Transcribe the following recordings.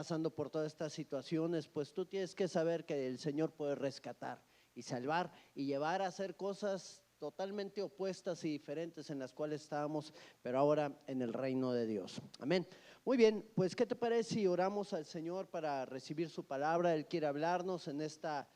pasando por todas estas situaciones, pues tú tienes que saber que el Señor puede rescatar y salvar y llevar a hacer cosas totalmente opuestas y diferentes en las cuales estábamos, pero ahora en el reino de Dios. Amén. Muy bien, pues ¿qué te parece si oramos al Señor para recibir su palabra? Él quiere hablarnos en esta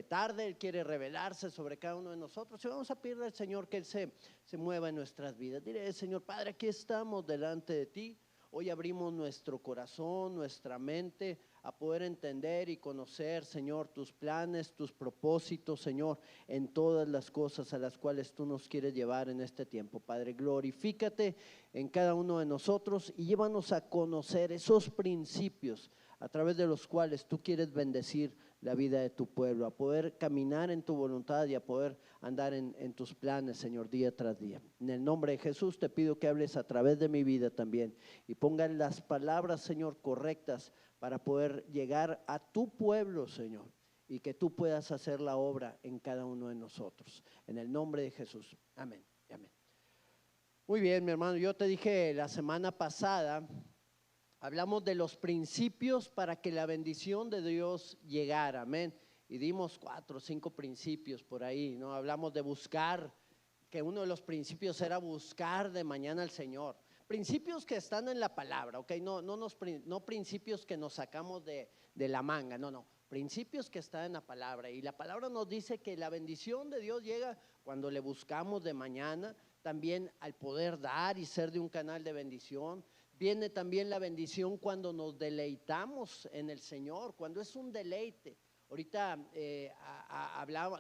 tarde, Él quiere revelarse sobre cada uno de nosotros y vamos a pedirle al Señor que Él se mueva en nuestras vidas. Dile, Señor Padre, aquí estamos delante de ti. Hoy abrimos nuestro corazón, nuestra mente a poder entender y conocer, Señor, tus planes, tus propósitos, Señor, en todas las cosas a las cuales tú nos quieres llevar en este tiempo. Padre, glorifícate en cada uno de nosotros y llévanos a conocer esos principios a través de los cuales tú quieres bendecir la vida de tu pueblo, a poder caminar en tu voluntad y a poder andar en tus planes, Señor, día tras día. En el nombre de Jesús te pido que hables a través de mi vida también y pongas las palabras, Señor, correctas para poder llegar a tu pueblo, Señor, y que tú puedas hacer la obra en cada uno de nosotros. En el nombre de Jesús. Amén. Amén. Muy bien, mi hermano, yo te dije la semana pasada, hablamos de los principios para que la bendición de Dios llegara, amén. Y dimos 4 o 5 principios por ahí, ¿no? Hablamos de buscar, que uno de los principios era buscar de mañana al Señor. Principios que están en la palabra, ¿ok? No principios que nos sacamos de la manga, no. Principios que están en la palabra. Y la palabra nos dice que la bendición de Dios llega cuando le buscamos de mañana, también al poder dar y ser de un canal de bendición. Viene también la bendición cuando nos deleitamos en el Señor, cuando es un deleite. Ahorita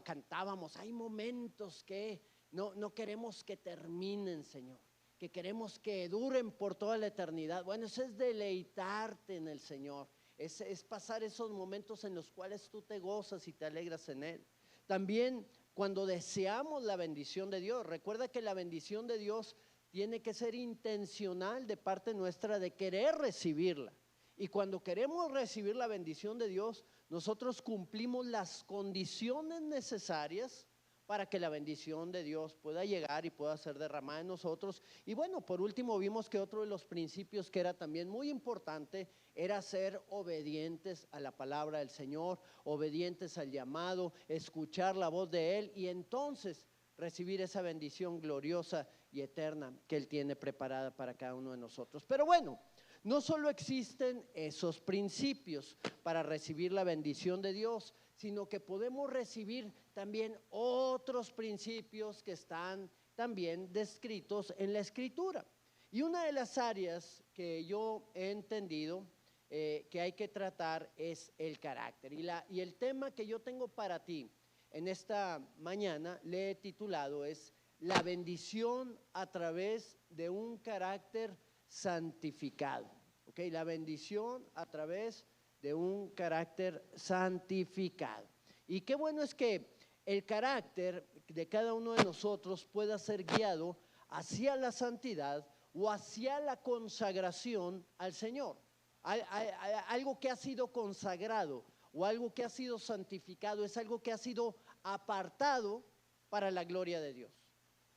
cantábamos, hay momentos que no queremos que terminen, Señor, que queremos que duren por toda la eternidad. Bueno, eso es deleitarte en el Señor, es pasar esos momentos en los cuales tú te gozas y te alegras en Él. También cuando deseamos la bendición de Dios, recuerda que la bendición de Dios tiene que ser intencional de parte nuestra de querer recibirla. Y cuando queremos recibir la bendición de Dios, nosotros cumplimos las condiciones necesarias para que la bendición de Dios pueda llegar y pueda ser derramada en nosotros. Y bueno, por último vimos que otro de los principios que era también muy importante era ser obedientes a la palabra del Señor, obedientes al llamado, escuchar la voz de Él y entonces recibir esa bendición gloriosa y eterna que Él tiene preparada para cada uno de nosotros. Pero bueno, no solo existen esos principios para recibir la bendición de Dios, sino que podemos recibir también otros principios que están también descritos en la Escritura. Y una de las áreas que yo he entendido que hay que tratar es el carácter. Y el tema que yo tengo para ti en esta mañana le he titulado es la bendición a través de un carácter santificado. ¿Ok? La bendición a través de un carácter santificado. Y qué bueno es que el carácter de cada uno de nosotros pueda ser guiado hacia la santidad o hacia la consagración al Señor. Algo que ha sido consagrado o algo que ha sido santificado es algo que ha sido apartado para la gloria de Dios.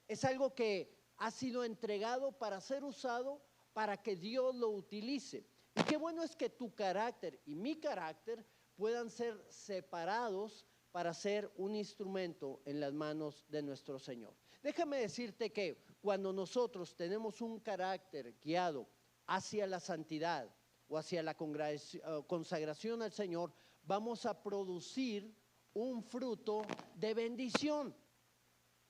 Es algo que ha sido entregado para ser usado para que Dios lo utilice. Y qué bueno es que tu carácter y mi carácter puedan ser separados para ser un instrumento en las manos de nuestro Señor. Déjame decirte que cuando nosotros tenemos un carácter guiado hacia la santidad o hacia la consagración al Señor, vamos a producir un fruto de bendición.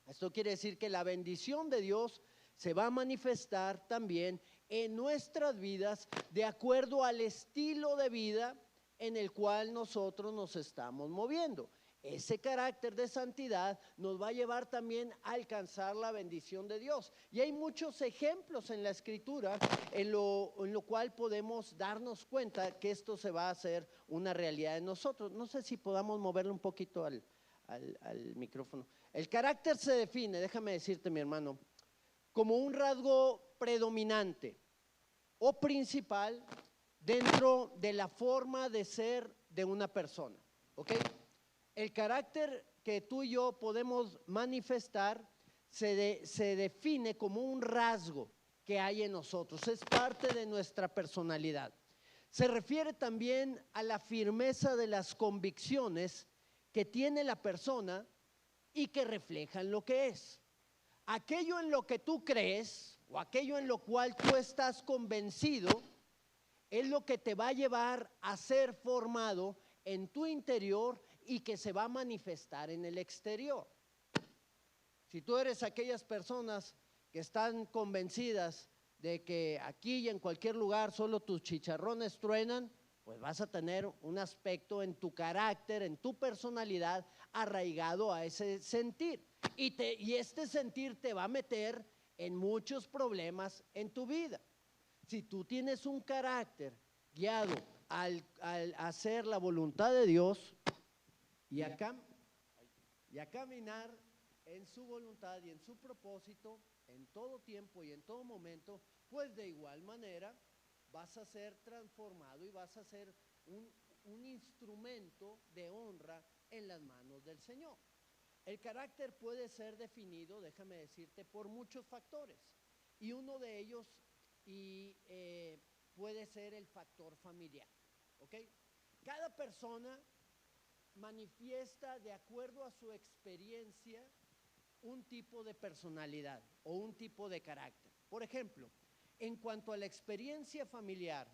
Esto quiere decir que la bendición de Dios se va a manifestar también en nuestras vidas de acuerdo al estilo de vida en el cual nosotros nos estamos moviendo. Ese carácter de santidad nos va a llevar también a alcanzar la bendición de Dios. Y hay muchos ejemplos en la Escritura en lo cual podemos darnos cuenta que esto se va a hacer una realidad en nosotros. No sé si podamos moverle un poquito al micrófono. El carácter se define, déjame decirte, mi hermano, como un rasgo predominante o principal dentro de la forma de ser de una persona. ¿Ok? El carácter que tú y yo podemos manifestar se define como un rasgo que hay en nosotros, es parte de nuestra personalidad. Se refiere también a la firmeza de las convicciones que tiene la persona y que reflejan lo que es. Aquello en lo que tú crees o aquello en lo cual tú estás convencido es lo que te va a llevar a ser formado en tu interior y que se va a manifestar en el exterior. Si tú eres aquellas personas que están convencidas de que aquí y en cualquier lugar solo tus chicharrones truenan, pues vas a tener un aspecto en tu carácter, en tu personalidad, arraigado a ese sentir. Y este sentir te va a meter en muchos problemas en tu vida. Si tú tienes un carácter guiado al hacer la voluntad de Dios y a caminar en su voluntad y en su propósito, en todo tiempo y en todo momento, pues de igual manera vas a ser transformado y vas a ser un instrumento de honra en las manos del Señor. El carácter puede ser definido, déjame decirte, por muchos factores, y uno de ellos puede ser el factor familiar, ¿ok? Cada persona manifiesta de acuerdo a su experiencia un tipo de personalidad o un tipo de carácter. Por ejemplo, en cuanto a la experiencia familiar,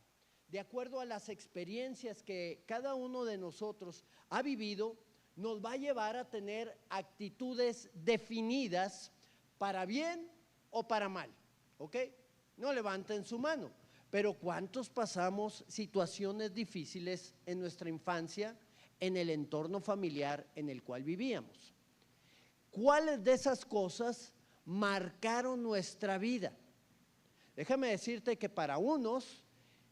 de acuerdo a las experiencias que cada uno de nosotros ha vivido, nos va a llevar a tener actitudes definidas para bien o para mal, ¿ok? No levanten su mano, pero ¿cuántos pasamos situaciones difíciles en nuestra infancia, en el entorno familiar en el cual vivíamos? ¿Cuáles de esas cosas marcaron nuestra vida? Déjame decirte que para unos,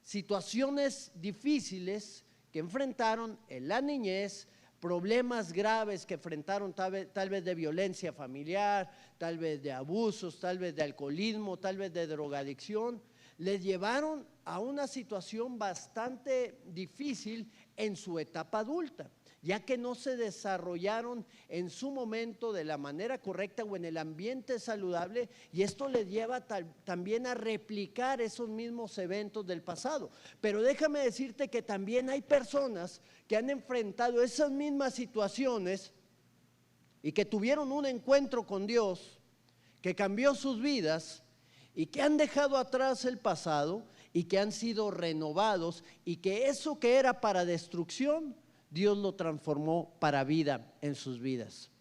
situaciones difíciles que enfrentaron en la niñez, problemas graves que enfrentaron tal vez de violencia familiar, tal vez de abusos, tal vez de alcoholismo, tal vez de drogadicción, les llevaron a una situación bastante difícil en su etapa adulta, ya que no se desarrollaron en su momento de la manera correcta o en el ambiente saludable, y esto les lleva también a replicar esos mismos eventos del pasado. Pero déjame decirte que también hay personas que han enfrentado esas mismas situaciones y que tuvieron un encuentro con Dios, que cambió sus vidas y que han dejado atrás el pasado y que han sido renovados, y que eso que era para destrucción, Dios lo transformó para vida en sus vidas.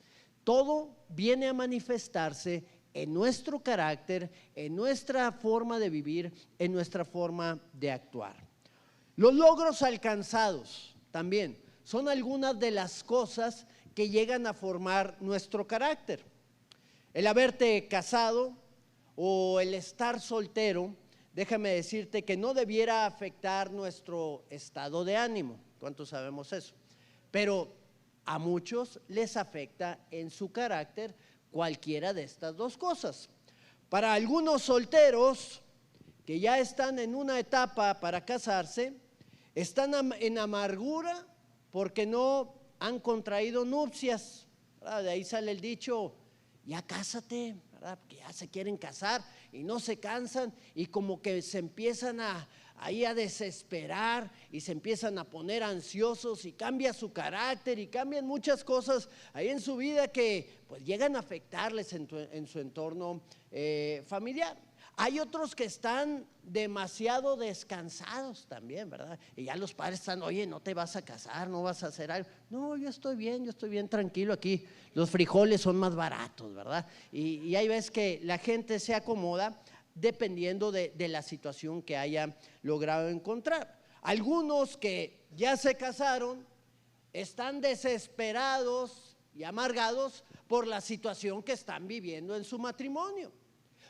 Todo viene a manifestarse en nuestro carácter, en nuestra forma de vivir, en nuestra forma de actuar. Los logros alcanzados también son algunas de las cosas que llegan a formar nuestro carácter. El haberte casado o el estar soltero, déjame decirte que no debiera afectar nuestro estado de ánimo. ¿Cuántos sabemos eso? Pero a muchos les afecta en su carácter cualquiera de estas dos cosas. Para algunos solteros que ya están en una etapa para casarse, están en amargura porque no han contraído nupcias, ¿verdad? De ahí sale el dicho, ya cásate, ¿verdad? Que ya se quieren casar y no se cansan, y como que se empiezan ahí a desesperar y se empiezan a poner ansiosos, y cambia su carácter y cambian muchas cosas ahí en su vida que pues llegan a afectarles en su entorno familiar. Hay otros que están demasiado descansados también, ¿verdad? Y ya los padres están, oye, no te vas a casar, no vas a hacer algo. No, yo estoy bien tranquilo aquí. Los frijoles son más baratos, ¿verdad? Y hay veces que la gente se acomoda dependiendo de la situación que haya logrado encontrar. Algunos que ya se casaron están desesperados y amargados por la situación que están viviendo en su matrimonio.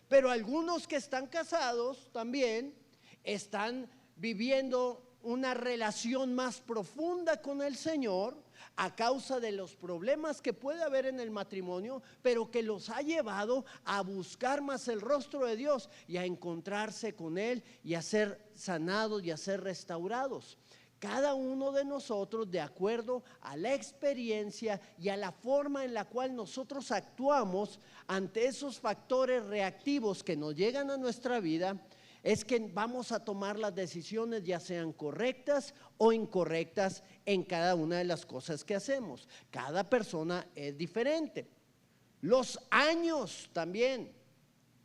Pero algunos que están casados también están viviendo una relación más profunda con el Señor a causa de los problemas que puede haber en el matrimonio, pero que los ha llevado a buscar más el rostro de Dios y a encontrarse con Él y a ser sanados y a ser restaurados. Cada uno de nosotros, de acuerdo a la experiencia y a la forma en la cual nosotros actuamos ante esos factores reactivos que nos llegan a nuestra vida, es que vamos a tomar las decisiones, ya sean correctas o incorrectas, en cada una de las cosas que hacemos. Cada persona es diferente. Los años también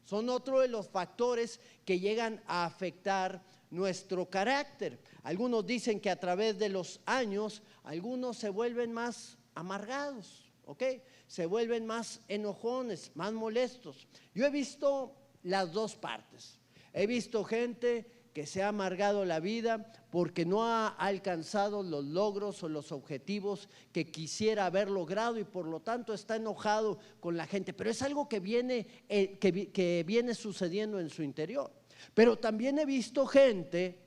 son otro de los factores que llegan a afectar nuestro carácter. Algunos dicen que a través de los años, algunos se vuelven más amargados, ¿ok? Se vuelven más enojones, más molestos. Yo he visto las dos partes. He visto gente que se ha amargado la vida porque no ha alcanzado los logros o los objetivos que quisiera haber logrado y por lo tanto está enojado con la gente, pero es algo que viene sucediendo en su interior. Pero también he visto gente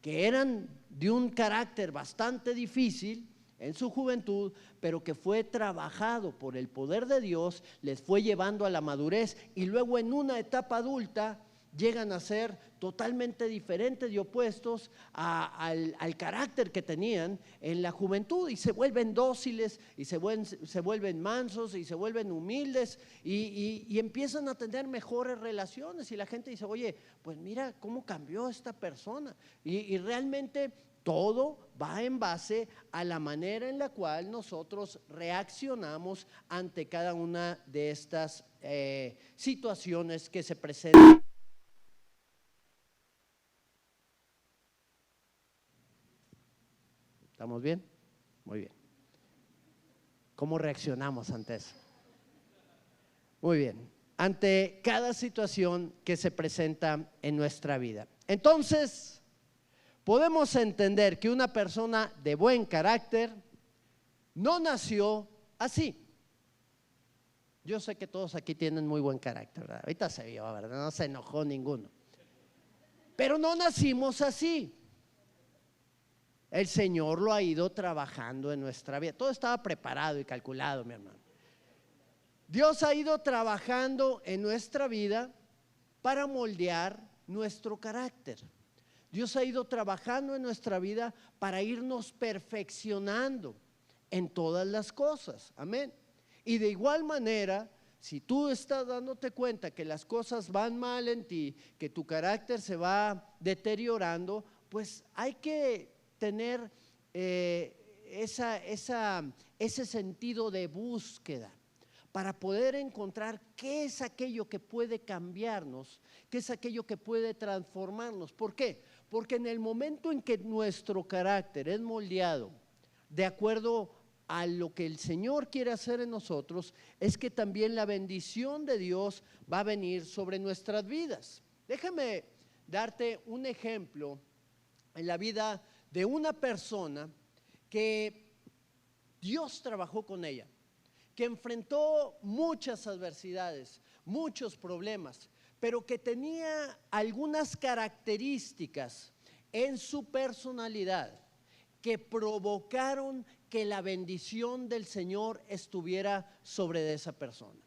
que eran de un carácter bastante difícil en su juventud, pero que fue trabajado por el poder de Dios, les fue llevando a la madurez y luego en una etapa adulta llegan a ser totalmente diferentes y opuestos al carácter que tenían en la juventud, y se vuelven dóciles y se vuelven mansos y se vuelven humildes y empiezan a tener mejores relaciones, y la gente dice: oye, pues mira cómo cambió esta persona. Y realmente todo va en base a la manera en la cual nosotros reaccionamos ante cada una de estas situaciones que se presentan. ¿Estamos bien? Muy bien. ¿Cómo reaccionamos ante eso? Muy bien. Ante cada situación que se presenta en nuestra vida. Entonces, podemos entender que una persona de buen carácter no nació así. Yo sé que todos aquí tienen muy buen carácter, ¿verdad? Ahorita se vio, ¿verdad? No se enojó ninguno. Pero no nacimos así. El Señor lo ha ido trabajando en nuestra vida. Todo estaba preparado y calculado, mi hermano. Dios ha ido trabajando en nuestra vida para moldear nuestro carácter. Dios ha ido trabajando en nuestra vida para irnos perfeccionando en todas las cosas. Amén. Y de igual manera, si tú estás dándote cuenta que las cosas van mal en ti, que tu carácter se va deteriorando, pues hay que tener ese sentido de búsqueda para poder encontrar qué es aquello que puede cambiarnos, qué es aquello que puede transformarnos. ¿Por qué? Porque en el momento en que nuestro carácter es moldeado de acuerdo a lo que el Señor quiere hacer en nosotros, es que también la bendición de Dios va a venir sobre nuestras vidas. Déjame darte un ejemplo en la vida de una persona que Dios trabajó con ella, que enfrentó muchas adversidades, muchos problemas, pero que tenía algunas características en su personalidad que provocaron que la bendición del Señor estuviera sobre esa persona.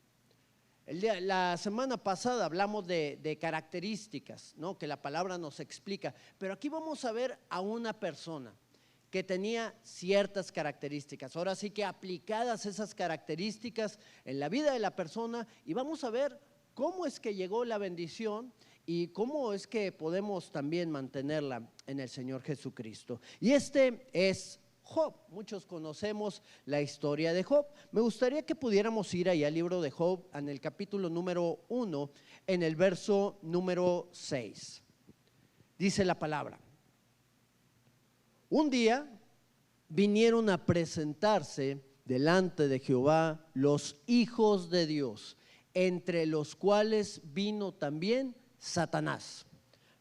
La semana pasada hablamos de características, ¿no?, que la palabra nos explica, pero aquí vamos a ver a una persona que tenía ciertas características, ahora sí que aplicadas esas características en la vida de la persona, y vamos a ver cómo es que llegó la bendición y cómo es que podemos también mantenerla en el Señor Jesucristo. Y este es Job. Muchos conocemos la historia de Job. Me gustaría que pudiéramos ir ahí al libro de Job, en el capítulo número 1, en el verso número 6. Dice la palabra: un día vinieron a presentarse delante de Jehová los hijos de Dios, entre los cuales vino también Satanás.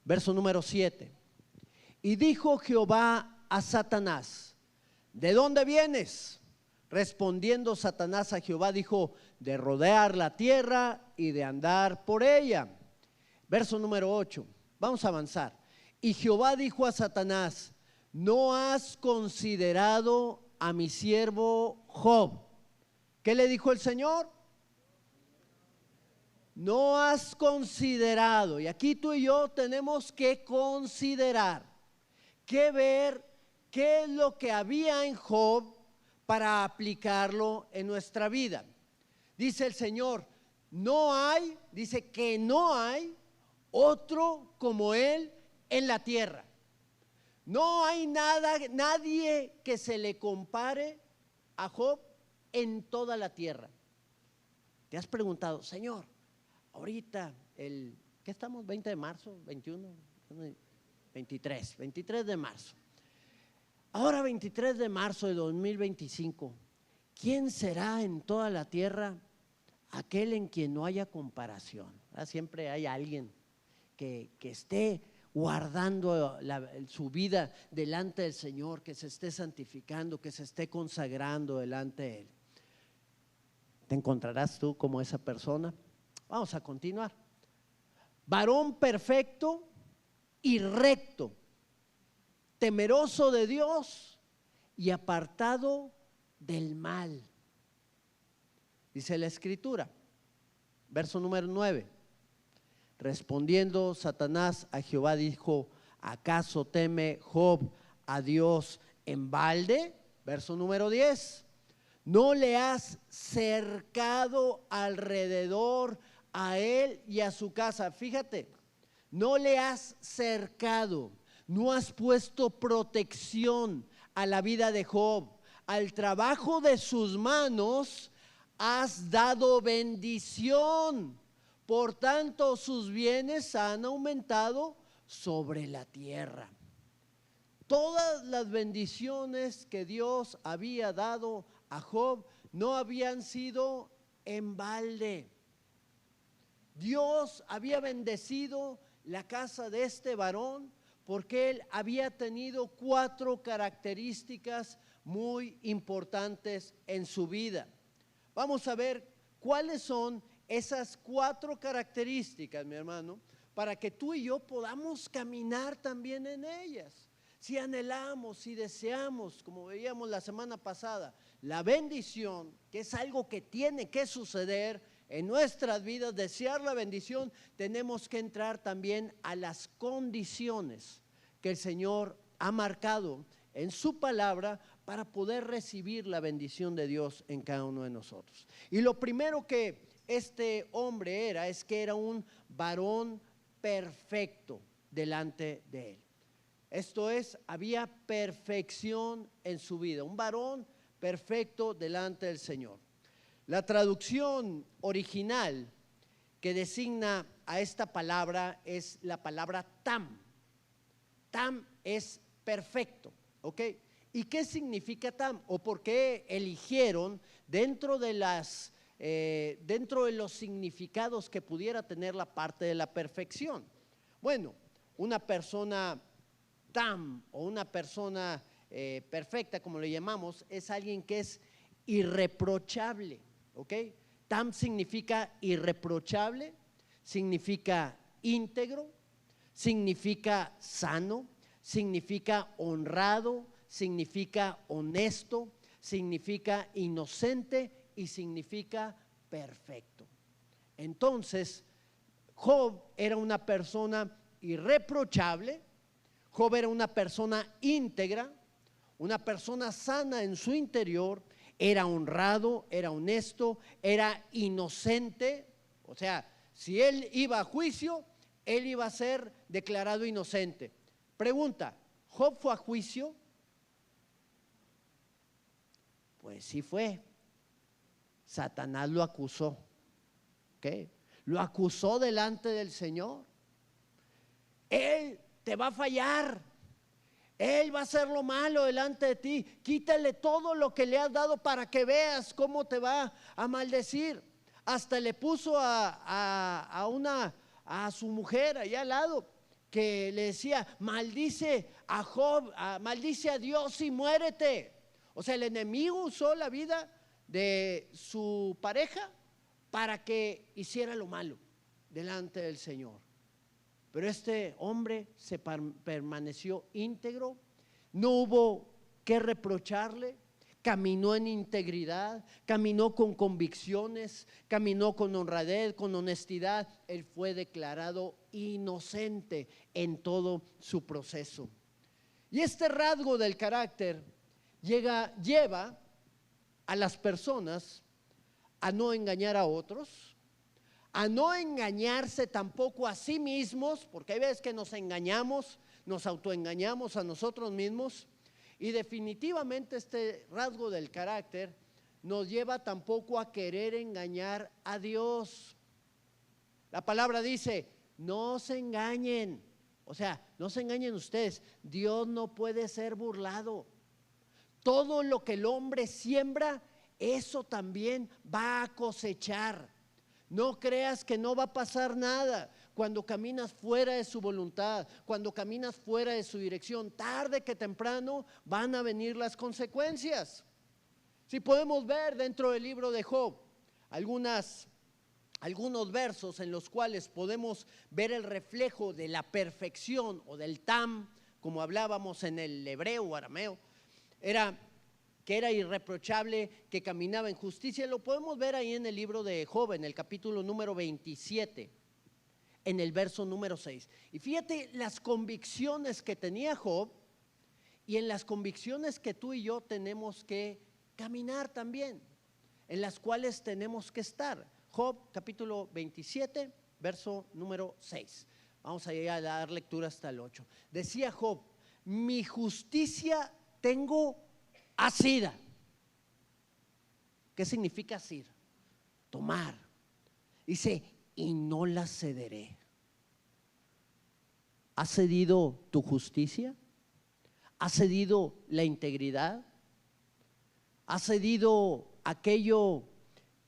Verso número 7. Y dijo Jehová a Satanás: ¿de dónde vienes? Respondiendo Satanás a Jehová dijo: de rodear la tierra y de andar por ella. Verso número 8, vamos a avanzar. Y Jehová dijo a Satanás: ¿no has considerado a mi siervo Job? ¿Qué le dijo el Señor? No has considerado. Y aquí tú y yo tenemos que considerar, que ver qué es lo que había en Job para aplicarlo en nuestra vida. Dice el Señor: no hay, dice que no hay otro como él en la tierra. No hay nadie que se le compare a Job en toda la tierra. ¿Te has preguntado, Señor, ahorita ¿qué estamos? 20 de marzo, 21, 23 de marzo. Ahora 23 de marzo de 2025, ¿quién será en toda la tierra aquel en quien no haya comparación? Siempre hay alguien que esté guardando su vida delante del Señor, que se esté santificando, que se esté consagrando delante de Él. ¿Te encontrarás tú como esa persona? Vamos a continuar. Varón perfecto y recto, temeroso de Dios y apartado del mal. Dice la Escritura, verso número 9. Respondiendo Satanás a Jehová dijo, ¿acaso teme Job a Dios en balde? Verso número 10. ¿No le has cercado alrededor a él y a su casa? Fíjate, no le has cercado, no has puesto protección a la vida de Job, al trabajo de sus manos has dado bendición. Por tanto, sus bienes han aumentado sobre la tierra. Todas las bendiciones que Dios había dado a Job no habían sido en balde. Dios había bendecido la casa de este varón porque él había tenido 4 características muy importantes en su vida. Vamos a ver cuáles son esas 4 características, mi hermano, para que tú y yo podamos caminar también en ellas. Si anhelamos, si deseamos, como veíamos la semana pasada, la bendición, que es algo que tiene que suceder en nuestras vidas, desear la bendición, tenemos que entrar también a las condiciones que el Señor ha marcado en su palabra para poder recibir la bendición de Dios en cada uno de nosotros. Y lo primero que este hombre es que era un varón perfecto delante de él. Esto es, había perfección en su vida, un varón perfecto delante del Señor. La traducción original que designa a esta palabra es la palabra tam. Tam es perfecto, ¿ok? ¿Y qué significa tam? ¿O por qué eligieron dentro de los significados que pudiera tener la parte de la perfección? Bueno, una persona tam o una persona perfecta, como le llamamos, es alguien que es irreprochable, ¿ok? Tam significa irreprochable, significa íntegro, significa sano, significa honrado, significa honesto, significa inocente y significa perfecto. Entonces, Job era una persona irreprochable, Job era una persona íntegra, una persona sana en su interior, era honrado, era honesto, era inocente. O sea, si él iba a juicio, él iba a ser declarado inocente. Pregunta, ¿Job fue a juicio? Pues sí fue. Satanás lo acusó. ¿Qué? Lo acusó delante del Señor. Él te va a fallar. Él va a hacer lo malo delante de ti. Quítale todo lo que le has dado para que veas cómo te va a maldecir. Hasta le puso a su mujer allá al lado, que le decía, maldice a Job, maldice a Dios y muérete. O sea, el enemigo usó la vida de su pareja para que hiciera lo malo delante del Señor. Pero este hombre se permaneció íntegro, no hubo que reprocharle, caminó en integridad, caminó con convicciones, caminó con honradez, con honestidad. Él fue declarado inocente en todo su proceso. Y este rasgo del carácter lleva a las personas a no engañar a otros, a no engañarse tampoco a sí mismos, porque hay veces que nos engañamos, nos autoengañamos a nosotros mismos, y definitivamente este rasgo del carácter nos lleva tampoco a querer engañar a Dios. La palabra dice, no se engañen, o sea, no se engañen ustedes, Dios no puede ser burlado. Todo lo que el hombre siembra, eso también va a cosechar. No creas que no va a pasar nada cuando caminas fuera de su voluntad, cuando caminas fuera de su dirección. Tarde que temprano van a venir las consecuencias. Si podemos ver dentro del libro de Job algunos versos en los cuales podemos ver el reflejo de la perfección o del tam, como hablábamos en el hebreo o arameo, que era irreprochable, que caminaba en justicia. Lo podemos ver ahí en el libro de Job, en el capítulo número 27, en el verso número 6. Y fíjate las convicciones que tenía Job y en las convicciones que tú y yo tenemos que caminar también, en las cuales tenemos que estar. Job capítulo 27, verso número 6. Vamos a llegar a dar lectura hasta el 8. Decía Job, mi justicia tengo asida. ¿Qué significa asir? Tomar. Dice, y no la cederé. ¿Ha cedido tu justicia? ¿Ha cedido la integridad? ¿Ha cedido aquello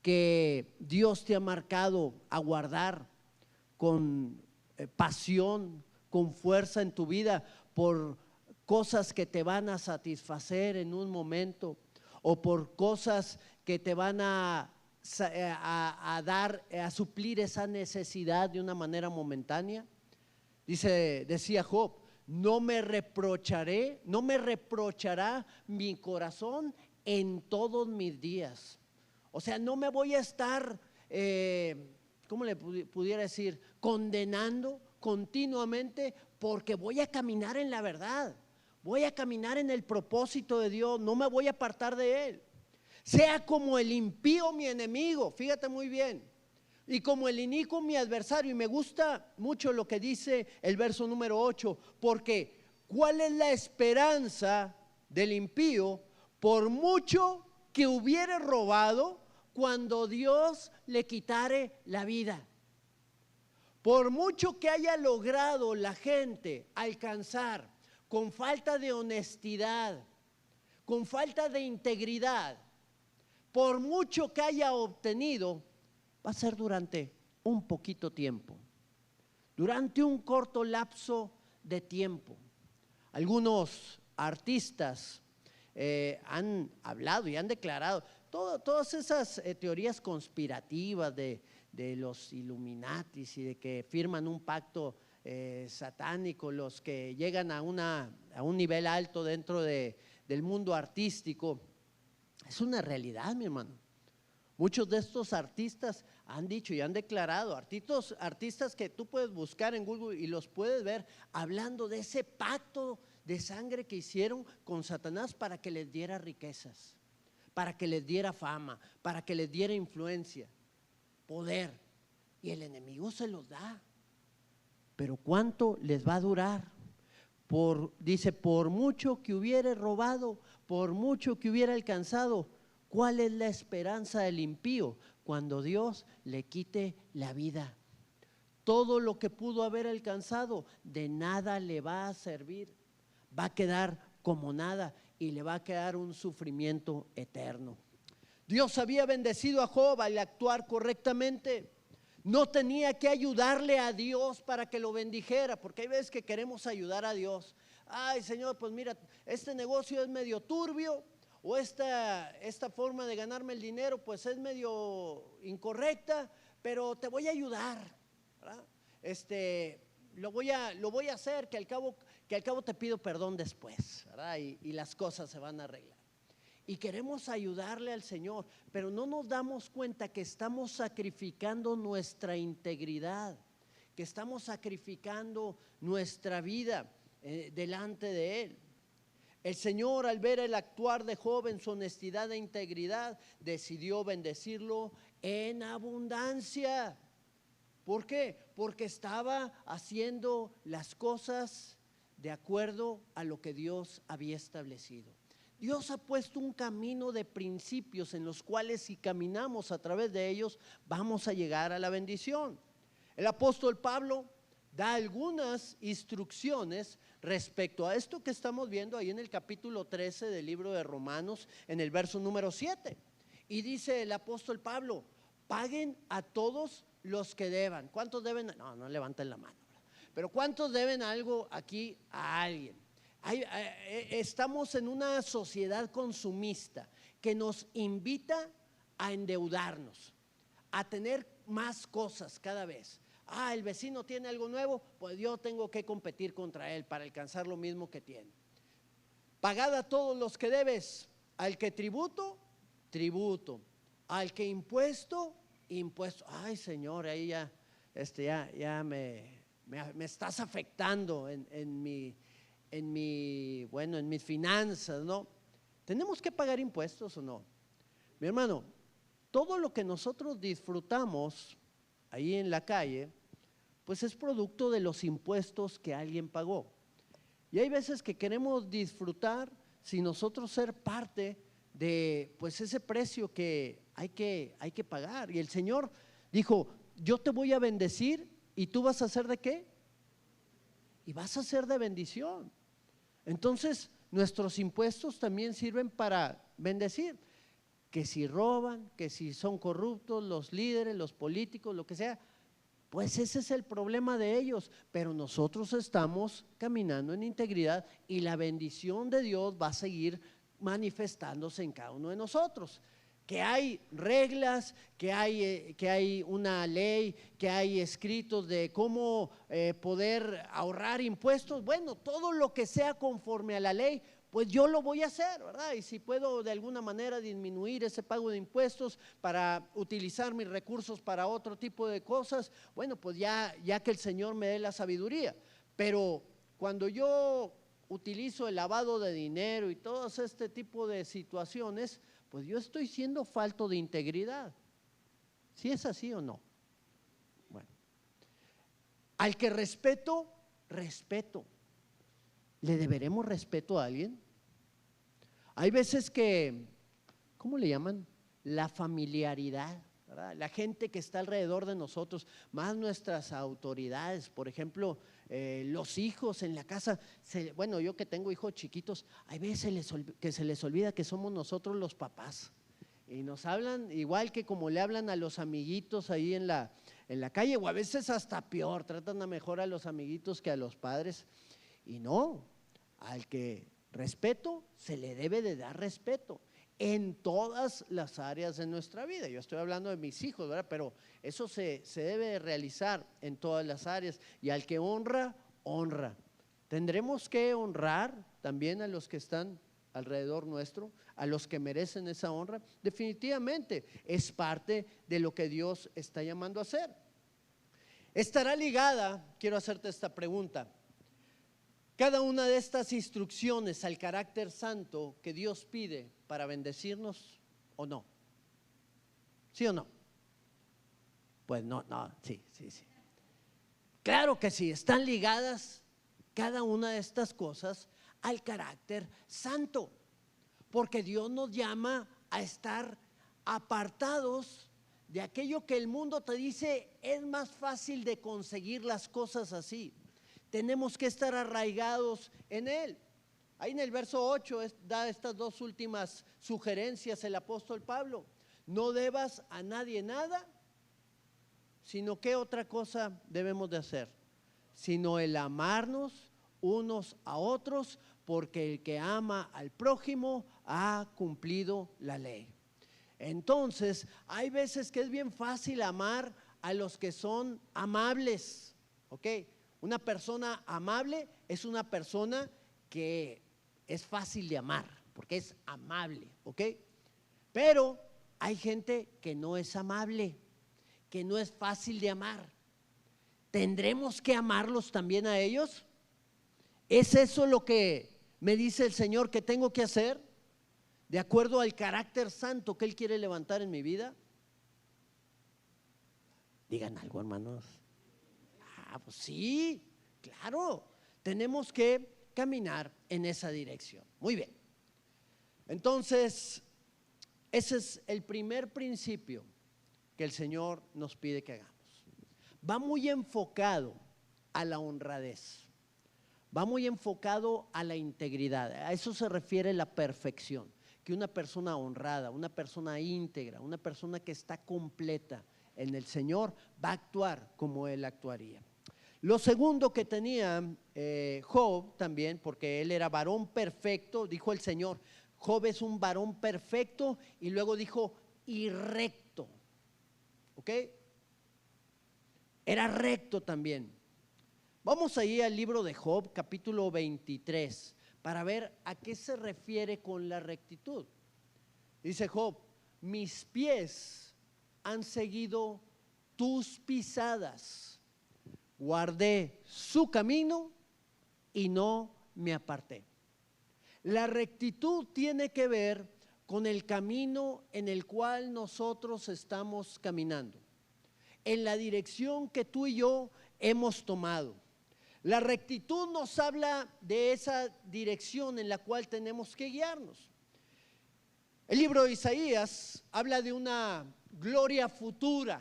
que Dios te ha marcado a guardar con pasión, con fuerza en tu vida por cosas que te van a satisfacer en un momento o por cosas que te van a dar, a suplir esa necesidad de una manera momentánea? Decía Job, no me reprochará mi corazón en todos mis días. O sea, no me voy a estar, ¿cómo le pudiera decir? Condenando continuamente, porque voy a caminar en la verdad, voy a caminar en el propósito de Dios, no me voy a apartar de Él. Sea como el impío mi enemigo, fíjate muy bien, y como el inicuo mi adversario. Y me gusta mucho lo que dice el verso número 8, porque ¿cuál es la esperanza del impío? Por mucho que hubiere robado, cuando Dios le quitare la vida. Por mucho que haya logrado la gente alcanzar con falta de honestidad, con falta de integridad, por mucho que haya obtenido, va a ser durante un poquito tiempo, durante un corto lapso de tiempo. Algunos artistas han hablado y han declarado todas esas teorías conspirativas de los Illuminatis y de que firman un pacto satánico, los que llegan a un nivel alto dentro del mundo artístico. Es una realidad, mi hermano. Muchos de estos artistas han dicho y han declarado, artistas que tú puedes buscar en Google y los puedes ver hablando de ese pacto de sangre que hicieron con Satanás para que les diera riquezas, para que les diera fama, para que les diera influencia, poder. Y el enemigo se los da. Pero ¿cuánto les va a durar? Dice, por mucho que hubiere robado, por mucho que hubiera alcanzado, ¿cuál es la esperanza del impío? Cuando Dios le quite la vida. Todo lo que pudo haber alcanzado, de nada le va a servir. Va a quedar como nada y le va a quedar un sufrimiento eterno. Dios había bendecido a Job al actuar correctamente. No tenía que ayudarle a Dios para que lo bendijera, porque hay veces que queremos ayudar a Dios. Ay, Señor, pues mira, este negocio es medio turbio, o esta forma de ganarme el dinero pues es medio incorrecta, pero te voy a ayudar, ¿verdad? Lo voy a hacer, que al cabo te pido perdón después, ¿verdad? Y las cosas se van a arreglar. Y queremos ayudarle al Señor, pero no nos damos cuenta que estamos sacrificando nuestra integridad, que estamos sacrificando nuestra vida delante de Él. El Señor, al ver el actuar de Job en su honestidad e integridad, decidió bendecirlo en abundancia. ¿Por qué? Porque estaba haciendo las cosas de acuerdo a lo que Dios había establecido. Dios ha puesto un camino de principios en los cuales si caminamos a través de ellos vamos a llegar a la bendición. El apóstol Pablo da algunas instrucciones respecto a esto que estamos viendo ahí en el capítulo 13 del libro de Romanos, en el verso número 7. Y dice el apóstol Pablo: paguen a todos los que deban. ¿Cuántos deben? No levanten la mano, ¿verdad? Pero ¿cuántos deben algo aquí a alguien? Estamos en una sociedad consumista que nos invita a endeudarnos, a tener más cosas cada vez. El vecino tiene algo nuevo, pues yo tengo que competir contra él para alcanzar lo mismo que tiene. Pagad a todos los que debes, al que tributo, tributo, al que impuesto, impuesto. Ay, Señor, ahí ya me estás afectando en mis finanzas, ¿no? ¿Tenemos que pagar impuestos o no? Mi hermano, todo lo que nosotros disfrutamos ahí en la calle, pues es producto de los impuestos que alguien pagó. Y hay veces que queremos disfrutar sin nosotros ser parte de pues ese precio que hay que pagar. Y el Señor dijo: yo te voy a bendecir y tú vas a hacer ¿de qué? Y vas a ser de bendición. Entonces nuestros impuestos también sirven para bendecir. Que si roban, que si son corruptos los líderes, los políticos, lo que sea, pues ese es el problema de ellos. Pero nosotros estamos caminando en integridad y la bendición de Dios va a seguir manifestándose en cada uno de nosotros. Que hay reglas, que hay una ley, que hay escritos de cómo poder ahorrar impuestos. Bueno, todo lo que sea conforme a la ley, pues yo lo voy a hacer, ¿verdad? Y si puedo de alguna manera disminuir ese pago de impuestos para utilizar mis recursos para otro tipo de cosas, bueno, pues ya que el Señor me dé la sabiduría. Pero cuando yo utilizo el lavado de dinero y todo este tipo de situaciones, pues yo estoy siendo falto de integridad. ¿Sí es así o no? Bueno, al que respeto, respeto. ¿Le deberemos respeto a alguien? Hay veces que, ¿cómo le llaman? La familiaridad, ¿verdad? La gente que está alrededor de nosotros, más nuestras autoridades, por ejemplo, los hijos en la casa. Bueno, yo que tengo hijos chiquitos, hay veces que se les olvida que somos nosotros los papás y nos hablan igual que como le hablan a los amiguitos ahí en la calle, o a veces hasta peor, tratan a mejor a los amiguitos que a los padres. Y no, al que respeto se le debe de dar respeto en todas las áreas de nuestra vida. Yo estoy hablando de mis hijos, ¿verdad? Pero eso se debe de realizar en todas las áreas. Y al que honra, honra. Tendremos que honrar también a los que están alrededor nuestro, a los que merecen esa honra. Definitivamente es parte de lo que Dios está llamando a hacer. Estará ligada, quiero hacerte esta pregunta, cada una de estas instrucciones al carácter santo que Dios pide para bendecirnos, ¿o no? ¿Sí o no? Pues no, sí. Claro que sí, están ligadas cada una de estas cosas al carácter santo, porque Dios nos llama a estar apartados de aquello que el mundo te dice es más fácil de conseguir las cosas así. Tenemos que estar arraigados en Él. Ahí en el verso 8 da estas dos últimas sugerencias el apóstol Pablo. No debas a nadie nada, sino ¿qué otra cosa debemos de hacer? Sino el amarnos unos a otros, porque el que ama al prójimo ha cumplido la ley. Entonces, hay veces que es bien fácil amar a los que son amables, ¿ok? Una persona amable es una persona que es fácil de amar, porque es amable, ¿ok? Pero hay gente que no es amable, que no es fácil de amar. ¿Tendremos que amarlos también a ellos? ¿Es eso lo que me dice el Señor que tengo que hacer? De acuerdo al carácter santo que Él quiere levantar en mi vida. Digan algo, hermanos. Pues sí, claro, tenemos que caminar en esa dirección. Muy bien. Entonces, ese es el primer principio que el Señor nos pide que hagamos. Va muy enfocado a la honradez, va muy enfocado a la integridad. A eso se refiere la perfección, que una persona honrada, una persona íntegra, una persona que está completa en el Señor va a actuar como Él actuaría. Lo segundo que tenía Job también, porque él era varón perfecto, dijo el Señor, Job es un varón perfecto, y luego dijo y recto, ¿ok? Era recto también. Vamos ahí al libro de Job, capítulo 23, para ver a qué se refiere con la rectitud. Dice Job, mis pies han seguido tus pisadas, guardé su camino y no me aparté. La rectitud tiene que ver con el camino en el cual nosotros estamos caminando, en la dirección que tú y yo hemos tomado. La rectitud nos habla de esa dirección en la cual tenemos que guiarnos. El libro de Isaías habla de una gloria futura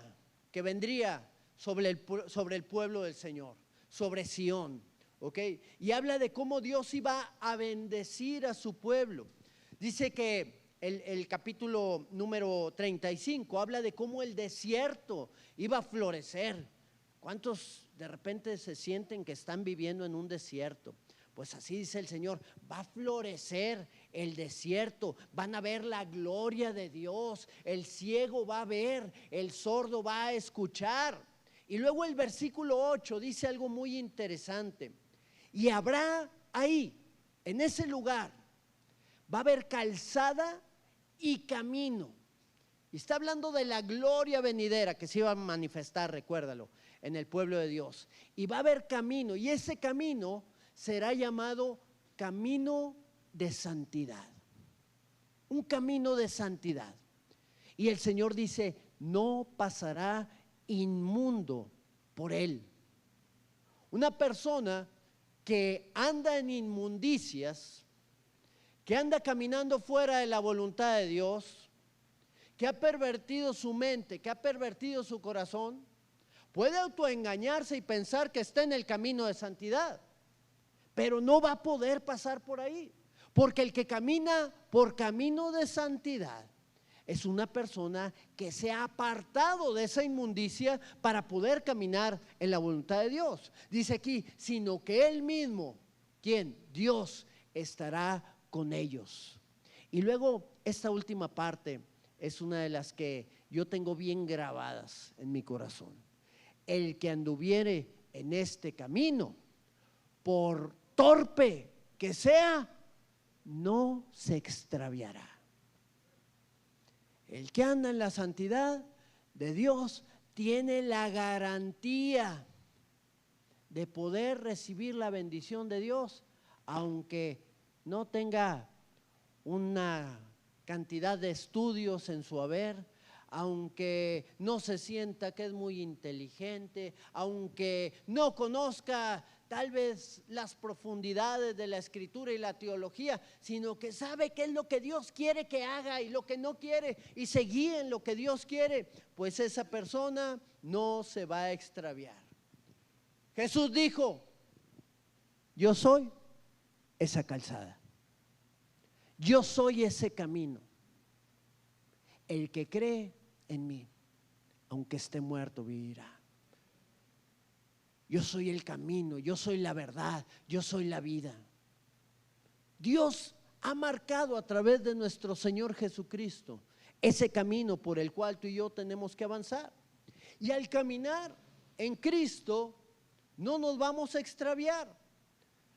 que vendría sobre el pueblo del Señor, sobre Sión, ¿ok? Y habla de cómo Dios iba a bendecir a su pueblo. Dice que el capítulo número 35 habla de cómo el desierto iba a florecer. ¿Cuántos de repente se sienten que están viviendo en un desierto? Pues así dice el Señor, va a florecer el desierto, van a ver la gloria de Dios, el ciego va a ver, el sordo va a escuchar. Y luego el versículo 8 dice algo muy interesante, y habrá ahí, en ese lugar, va a haber calzada y camino. Y está hablando de la gloria venidera que se iba a manifestar, recuérdalo, en el pueblo de Dios. Y va a haber camino, y ese camino será llamado camino de santidad. Un camino de santidad. Y el Señor dice, no pasará inmundo por él. Una persona que anda en inmundicias, que anda caminando fuera de la voluntad de Dios, que ha pervertido su mente, que ha pervertido su corazón, puede autoengañarse y pensar que está en el camino de santidad, pero no va a poder pasar por ahí, porque el que camina por camino de santidad es una persona que se ha apartado de esa inmundicia para poder caminar en la voluntad de Dios. Dice aquí, sino que Él mismo, ¿quién? Dios estará con ellos. Y luego esta última parte es una de las que yo tengo bien grabadas en mi corazón. El que anduviere en este camino, por torpe que sea, no se extraviará. El que anda en la santidad de Dios tiene la garantía de poder recibir la bendición de Dios, aunque no tenga una cantidad de estudios en su haber, aunque no se sienta que es muy inteligente, aunque no conozca tal vez las profundidades de la escritura y la teología, sino que sabe qué es lo que Dios quiere que haga y lo que no quiere, y se guíe en lo que Dios quiere, pues esa persona no se va a extraviar. Jesús dijo, yo soy esa calzada, yo soy ese camino. El que cree en mí, aunque esté muerto, vivirá. Yo soy el camino, yo soy la verdad, yo soy la vida. Dios ha marcado a través de nuestro Señor Jesucristo ese camino por el cual tú y yo tenemos que avanzar. Y al caminar en Cristo no nos vamos a extraviar.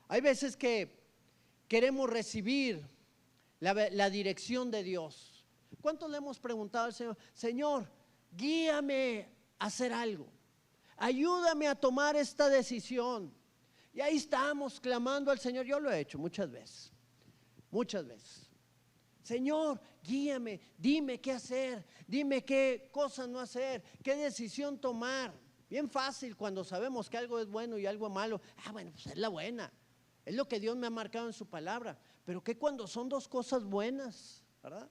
Hay veces que queremos recibir la dirección de Dios. ¿Cuántos le hemos preguntado al Señor, Señor, guíame a hacer algo? Ayúdame a tomar esta decisión. Y ahí estamos clamando al Señor. Yo lo he hecho muchas veces. Muchas veces. Señor, guíame, dime qué hacer, dime qué cosa no hacer, qué decisión tomar. Bien fácil cuando sabemos que algo es bueno y algo es malo. Bueno, pues es la buena. Es lo que Dios me ha marcado en su palabra. Pero ¿qué cuando son dos cosas buenas, verdad?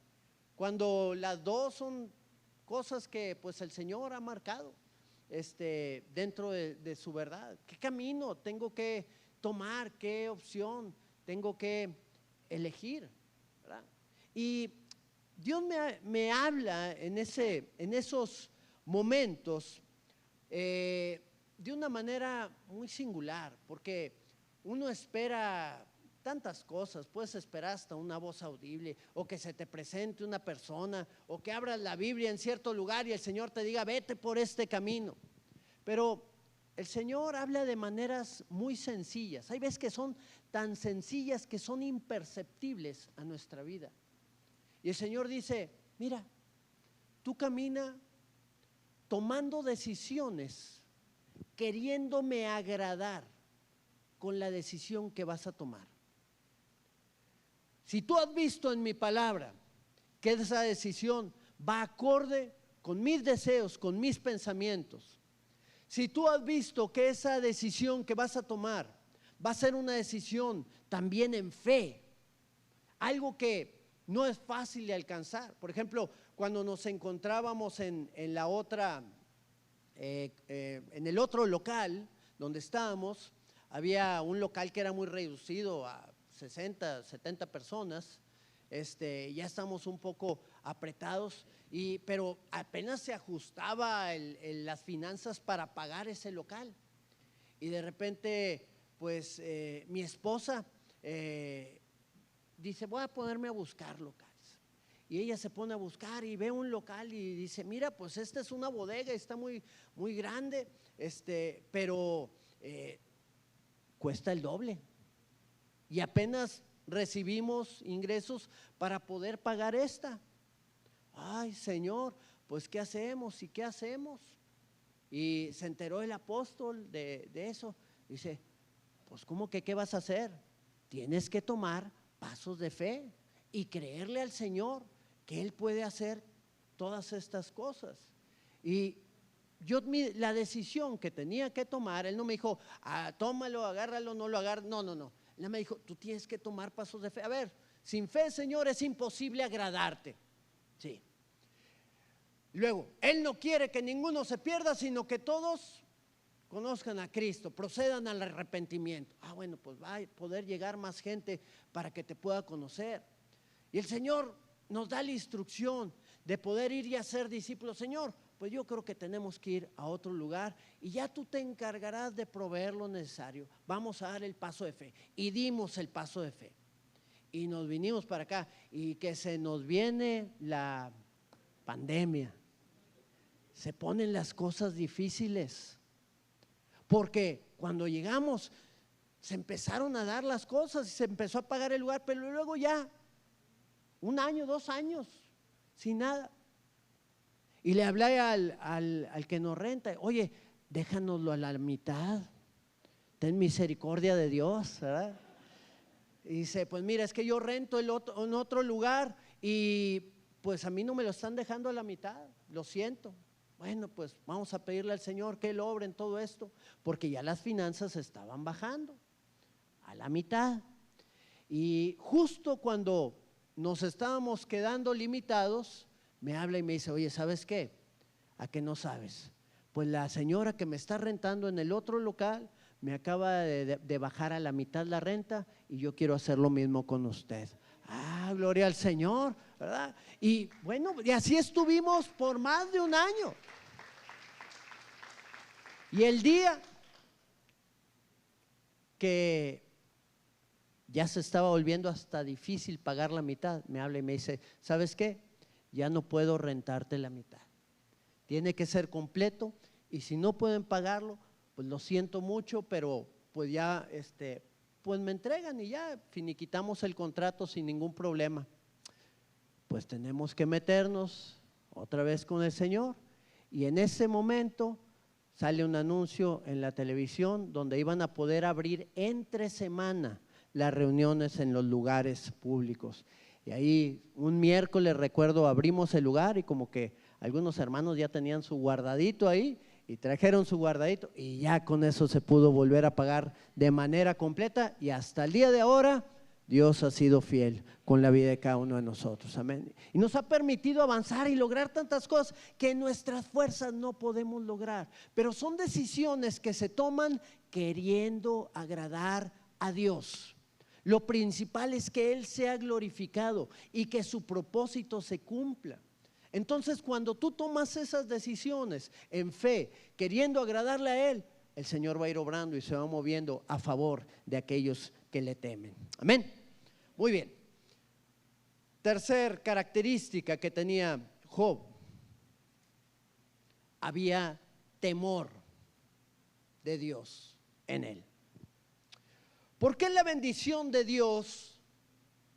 Cuando las dos son cosas que pues el Señor ha marcado dentro de su verdad. ¿Qué camino tengo que tomar? ¿Qué opción tengo que elegir? ¿Verdad? Y Dios me habla en esos momentos de una manera muy singular, porque uno espera tantas cosas, puedes esperar hasta una voz audible, o que se te presente una persona, o que abras la Biblia en cierto lugar y el Señor te diga, vete por este camino. Pero el Señor habla de maneras muy sencillas. Hay veces que son tan sencillas que son imperceptibles a nuestra vida. Y el Señor dice, mira, tú camina tomando decisiones, queriéndome agradar con la decisión que vas a tomar. Si tú has visto en mi palabra que esa decisión va acorde con mis deseos, con mis pensamientos, si tú has visto que esa decisión que vas a tomar va a ser una decisión también en fe, algo que no es fácil de alcanzar. Por ejemplo, cuando nos encontrábamos en la otra, en el otro local donde estábamos, había un local que era muy reducido a 60, 70 personas, ya estamos un poco apretados, pero apenas se ajustaba las finanzas para pagar ese local. Y de repente, pues mi esposa dice, voy a ponerme a buscar locales. Y ella se pone a buscar y ve un local y dice, mira, pues esta es una bodega, está muy, muy grande, pero cuesta el doble. Y apenas recibimos ingresos para poder pagar esta. Ay, Señor, pues ¿qué hacemos? ¿Y qué hacemos? Y se enteró el apóstol de eso. Dice, pues ¿cómo que qué vas a hacer? Tienes que tomar pasos de fe y creerle al Señor que Él puede hacer todas estas cosas. Y yo, la decisión que tenía que tomar, Él no me dijo, tómalo, agárralo, no lo agarres, no. Él me dijo, tú tienes que tomar pasos de fe. A ver, sin fe, Señor, es imposible agradarte. Sí. Luego, Él no quiere que ninguno se pierda, sino que todos conozcan a Cristo, procedan al arrepentimiento. Bueno, pues va a poder llegar más gente para que te pueda conocer. Y el Señor nos da la instrucción de poder ir y hacer discípulos. Señor, pues yo creo que tenemos que ir a otro lugar y ya tú te encargarás de proveer lo necesario. Vamos a dar el paso de fe. Y dimos el paso de fe. Y nos vinimos para acá y que se nos viene la pandemia. Se ponen las cosas difíciles. Porque cuando llegamos se empezaron a dar las cosas y se empezó a pagar el lugar, pero luego ya 1 año, 2 años sin nada. Y le hablé al que nos renta, oye, déjanoslo a la mitad, ten misericordia de Dios, ¿verdad? Y dice, pues mira, es que yo rento en otro lugar y pues a mí no me lo están dejando a la mitad, lo siento. Bueno, pues vamos a pedirle al Señor que Él obre en todo esto, porque ya las finanzas estaban bajando a la mitad. Y justo cuando nos estábamos quedando limitados, me habla y me dice, oye, ¿sabes qué? ¿A qué no sabes? Pues la señora que me está rentando en el otro local me acaba de bajar a la mitad la renta y yo quiero hacer lo mismo con usted. Gloria al Señor, ¿verdad? Y bueno, y así estuvimos por más de 1 año. Y el día que ya se estaba volviendo hasta difícil pagar la mitad, me habla y me dice, ¿sabes qué? Ya no puedo rentarte la mitad. Tiene que ser completo y si no pueden pagarlo, pues lo siento mucho, pero pues ya pues me entregan y ya finiquitamos el contrato sin ningún problema. Pues tenemos que meternos otra vez con el Señor y en ese momento sale un anuncio en la televisión donde iban a poder abrir entre semana las reuniones en los lugares públicos. Y ahí un miércoles recuerdo abrimos el lugar y como que algunos hermanos ya tenían su guardadito ahí y trajeron su guardadito y ya con eso se pudo volver a pagar de manera completa y hasta el día de ahora Dios ha sido fiel con la vida de cada uno de nosotros, amén. Y nos ha permitido avanzar y lograr tantas cosas que en nuestras fuerzas no podemos lograr, pero son decisiones que se toman queriendo agradar a Dios. Lo principal es que Él sea glorificado y que su propósito se cumpla. Entonces, cuando tú tomas esas decisiones en fe, queriendo agradarle a Él, el Señor va a ir obrando y se va moviendo a favor de aquellos que le temen. Amén. Muy bien. Tercer característica que tenía Job: había temor de Dios en él. ¿Por qué la bendición de Dios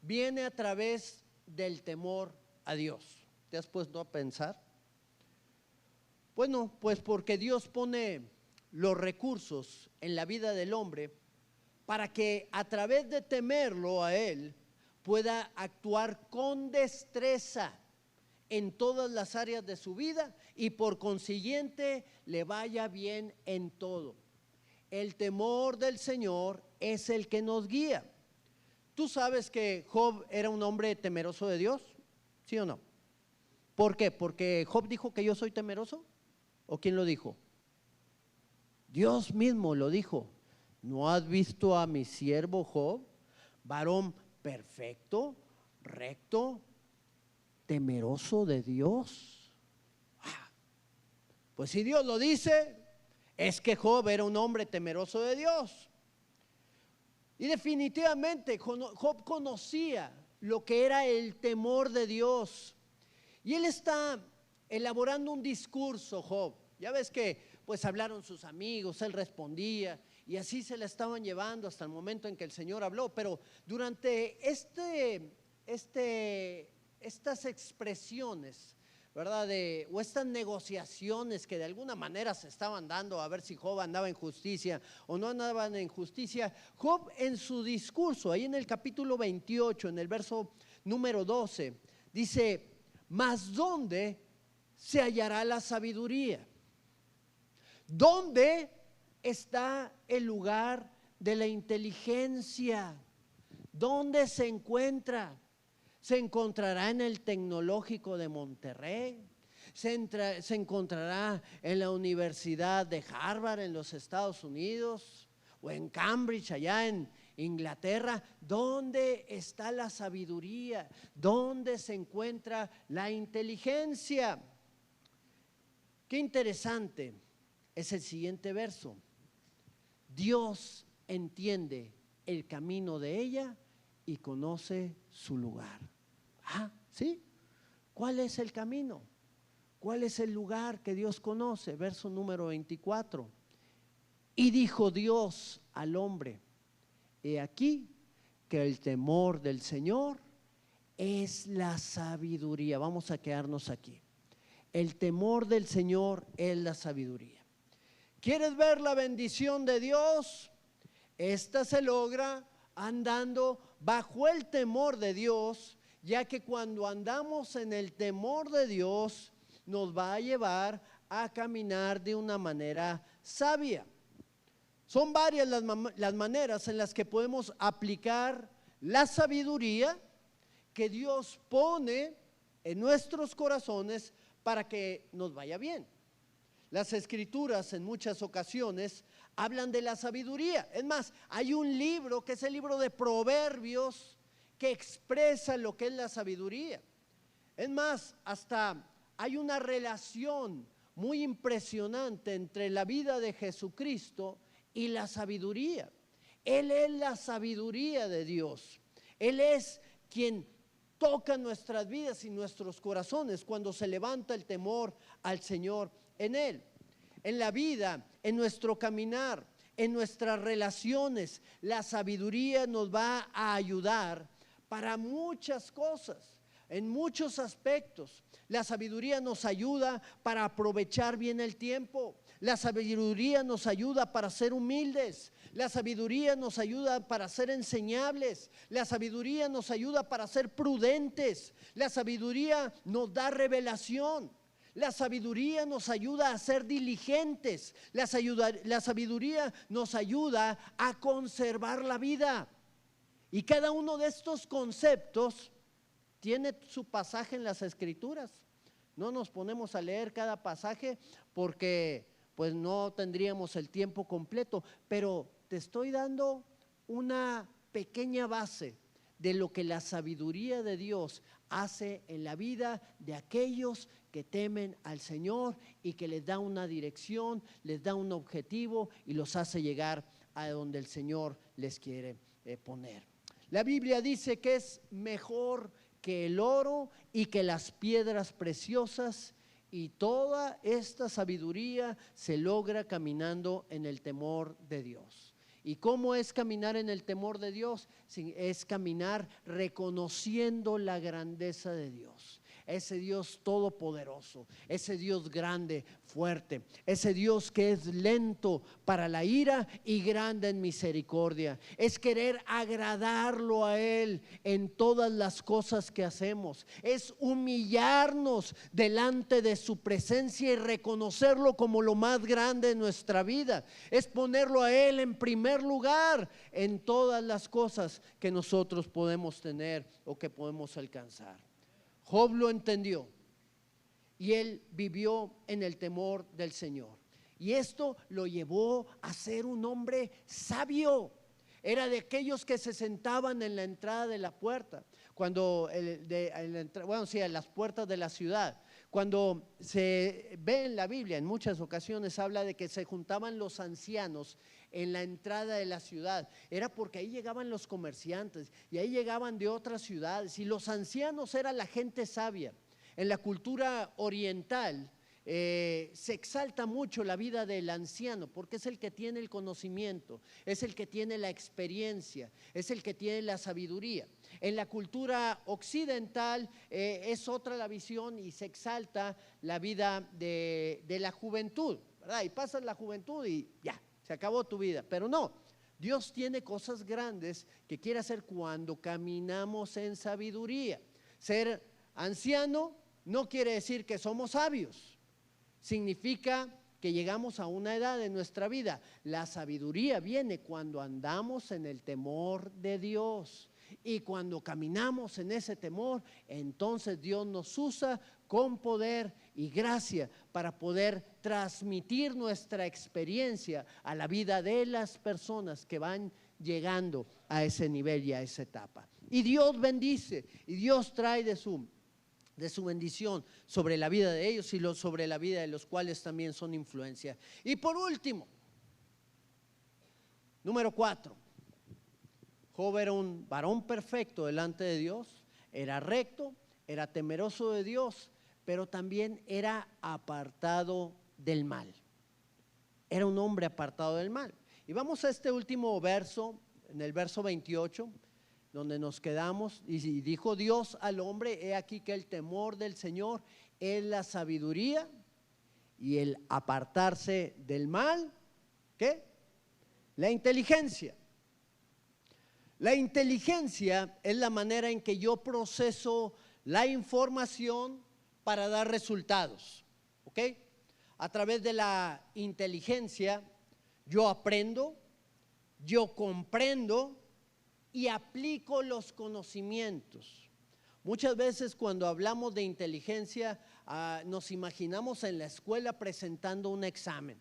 viene a través del temor a Dios? ¿Te has puesto a pensar? Bueno, pues porque Dios pone los recursos en la vida del hombre para que a través de temerlo a Él pueda actuar con destreza en todas las áreas de su vida y por consiguiente le vaya bien en todo. El temor del Señor es el que nos guía. ¿Tú sabes que Job era un hombre temeroso de Dios? ¿Sí o no? ¿Por qué? ¿Porque Job dijo que yo soy temeroso? ¿O quién lo dijo? Dios mismo lo dijo. ¿No has visto a mi siervo Job, varón perfecto, recto, temeroso de Dios? Pues si Dios lo dice, es que Job era un hombre temeroso de Dios. Y definitivamente Job conocía lo que era el temor de Dios. Y él está elaborando un discurso, Job. Ya ves que pues hablaron sus amigos, él respondía y así se la estaban llevando hasta el momento en que el Señor habló. Pero durante estas expresiones, ¿verdad? O estas negociaciones que de alguna manera se estaban dando a ver si Job andaba en justicia o no andaba en justicia, Job en su discurso, ahí en el capítulo 28, en el verso número 12, dice: mas ¿dónde se hallará la sabiduría? ¿Dónde está el lugar de la inteligencia? ¿Dónde se encuentra? ¿Se encontrará en el Tecnológico de Monterrey? ¿Se encontrará en la Universidad de Harvard en los Estados Unidos? ¿O en Cambridge allá en Inglaterra? ¿Dónde está la sabiduría? ¿Dónde se encuentra la inteligencia? Qué interesante es el siguiente verso. Dios entiende el camino de ella y conoce su lugar. ¿Sí? ¿Cuál es el camino? ¿Cuál es el lugar que Dios conoce? Verso número 24. Y dijo Dios al hombre: he aquí que el temor del Señor es la sabiduría. Vamos a quedarnos aquí. El temor del Señor es la sabiduría. ¿Quieres ver la bendición de Dios? Esta se logra andando bajo el temor de Dios, ya que cuando andamos en el temor de Dios nos va a llevar a caminar de una manera sabia. Son varias las maneras en las que podemos aplicar la sabiduría que Dios pone en nuestros corazones para que nos vaya bien. Las escrituras en muchas ocasiones hablan de la sabiduría. Es más, hay un libro que es el libro de Proverbios que expresa lo que es la sabiduría. Es más, hasta hay una relación muy impresionante entre la vida de Jesucristo y la sabiduría. Él es la sabiduría de Dios. Él es quien toca nuestras vidas y nuestros corazones cuando se levanta el temor al Señor en Él. En la vida, en nuestro caminar, en nuestras relaciones, la sabiduría nos va a ayudar para muchas cosas, en muchos aspectos. La sabiduría nos ayuda para aprovechar bien el tiempo. La sabiduría nos ayuda para ser humildes. La sabiduría nos ayuda para ser enseñables. La sabiduría nos ayuda para ser prudentes. La sabiduría nos da revelación. La sabiduría nos ayuda a ser diligentes. La sabiduría nos ayuda a conservar la vida. Y cada uno de estos conceptos tiene su pasaje en las Escrituras. No nos ponemos a leer cada pasaje porque pues no tendríamos el tiempo completo, pero te estoy dando una pequeña base de lo que la sabiduría de Dios hace en la vida de aquellos que temen al Señor y que les da una dirección, les da un objetivo y los hace llegar a donde el Señor les quiere poner. La Biblia dice que es mejor que el oro y que las piedras preciosas, y toda esta sabiduría se logra caminando en el temor de Dios. ¿Y cómo es caminar en el temor de Dios? Es caminar reconociendo la grandeza de Dios. Ese Dios todopoderoso, ese Dios grande, fuerte, ese Dios que es lento para la ira y grande en misericordia. Es querer agradarlo a Él en todas las cosas que hacemos. Es humillarnos delante de su presencia y reconocerlo como lo más grande de nuestra vida. Es ponerlo a Él en primer lugar en todas las cosas que nosotros podemos tener o que podemos alcanzar. Job lo entendió y él vivió en el temor del Señor. Y esto lo llevó a ser un hombre sabio. Era de aquellos que se sentaban en la entrada de la puerta, en las puertas de la ciudad. Cuando se ve en la Biblia, en muchas ocasiones habla de que se juntaban los ancianos en la entrada de la ciudad. Era porque ahí llegaban los comerciantes y ahí llegaban de otras ciudades, y los ancianos era la gente sabia. En la cultura oriental se exalta mucho la vida del anciano porque es el que tiene el conocimiento, es el que tiene la experiencia, es el que tiene la sabiduría. En la cultura occidental es otra la visión y se exalta la vida de la juventud, ¿verdad? Y pasas la juventud y ya, se acabó tu vida. Pero no, Dios tiene cosas grandes que quiere hacer cuando caminamos en sabiduría. Ser anciano no quiere decir que somos sabios. Significa que llegamos a una edad de nuestra vida. La sabiduría viene cuando andamos en el temor de Dios. Y cuando caminamos en ese temor, entonces Dios nos usa con poder y gracia para poder transmitir nuestra experiencia a la vida de las personas que van llegando a ese nivel y a esa etapa. Y Dios bendice, y Dios trae de su bendición sobre la vida de ellos y sobre la vida de los cuales también son influencia. Y por último, número 4, Job era un varón perfecto delante de Dios, era recto, era temeroso de Dios, pero también era apartado del mal. Era un hombre apartado del mal. Y vamos a este último verso, en el verso 28, donde nos quedamos, y dijo Dios al hombre: he aquí que el temor del Señor es la sabiduría, y el apartarse del mal, ¿qué? La inteligencia. La inteligencia es la manera en que yo proceso la información para dar resultados, ¿ok? A través de la inteligencia yo aprendo, yo comprendo y aplico los conocimientos. Muchas veces cuando hablamos de inteligencia nos imaginamos en la escuela presentando un examen,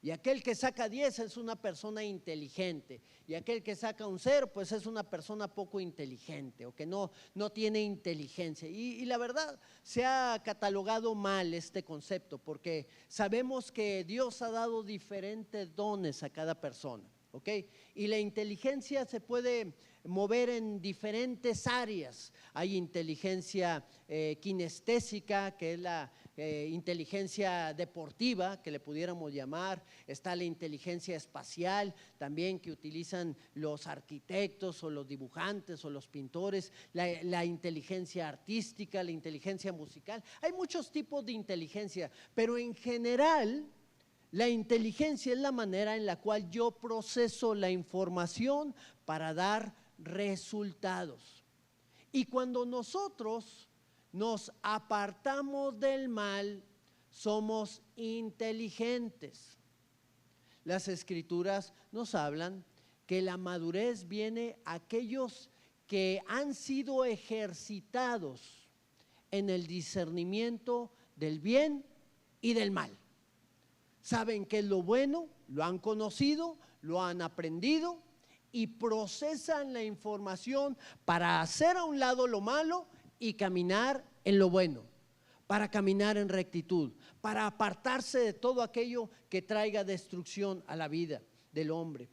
y aquel que saca 10 es una persona inteligente, y aquel que saca un 0 pues es una persona poco inteligente o que no tiene inteligencia. Y la verdad, se ha catalogado mal este concepto, porque sabemos que Dios ha dado diferentes dones a cada persona, ¿ok? Y la inteligencia se puede mover en diferentes áreas. Hay inteligencia kinestésica, que es la inteligencia deportiva, que le pudiéramos llamar. Está la inteligencia espacial también, que utilizan los arquitectos o los dibujantes o los pintores. La inteligencia artística, la inteligencia musical. Hay muchos tipos de inteligencia, pero en general la inteligencia es la manera en la cual yo proceso la información para dar resultados. Y cuando nosotros nos apartamos del mal, somos inteligentes. Las Escrituras nos hablan que la madurez viene a aquellos que han sido ejercitados en el discernimiento del bien y del mal. Saben qué es lo bueno, lo han conocido, lo han aprendido y procesan la información para hacer a un lado lo malo y caminar en lo bueno, para caminar en rectitud, para apartarse de todo aquello que traiga destrucción a la vida del hombre.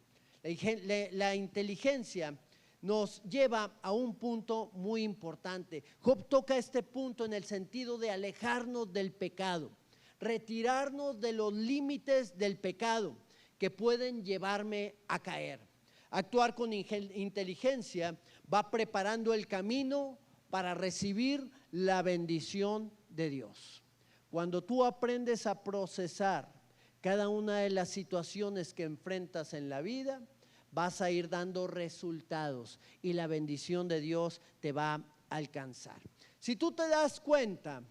La inteligencia nos lleva a un punto muy importante. Job toca este punto en el sentido de alejarnos del pecado, retirarnos de los límites del pecado que pueden llevarme a caer. Actuar con inteligencia va preparando el camino para recibir la bendición de Dios. Cuando tú aprendes a procesar cada una de las situaciones que enfrentas en la vida, vas a ir dando resultados y la bendición de Dios te va a alcanzar. Si tú te das cuenta,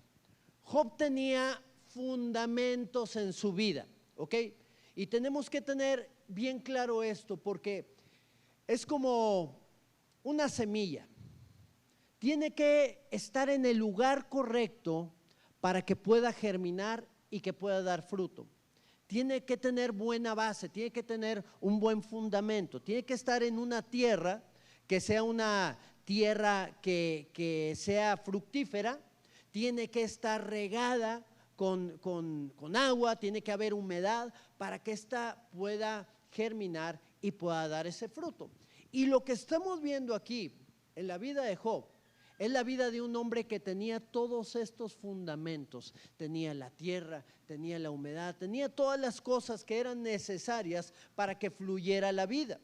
Job tenía fundamentos en su vida, ¿ok? Y tenemos que tener bien claro esto, porque es como una semilla. Tiene que estar en el lugar correcto para que pueda germinar y que pueda dar fruto. Tiene que tener buena base, tiene que tener un buen fundamento, tiene que estar en una tierra que sea una tierra que sea fructífera, tiene que estar regada con agua, tiene que haber humedad para que ésta pueda germinar y pueda dar ese fruto. Y lo que estamos viendo aquí en la vida de Job es la vida de un hombre que tenía todos estos fundamentos. Tenía la tierra, tenía la humedad, tenía todas las cosas que eran necesarias para que fluyera la vida.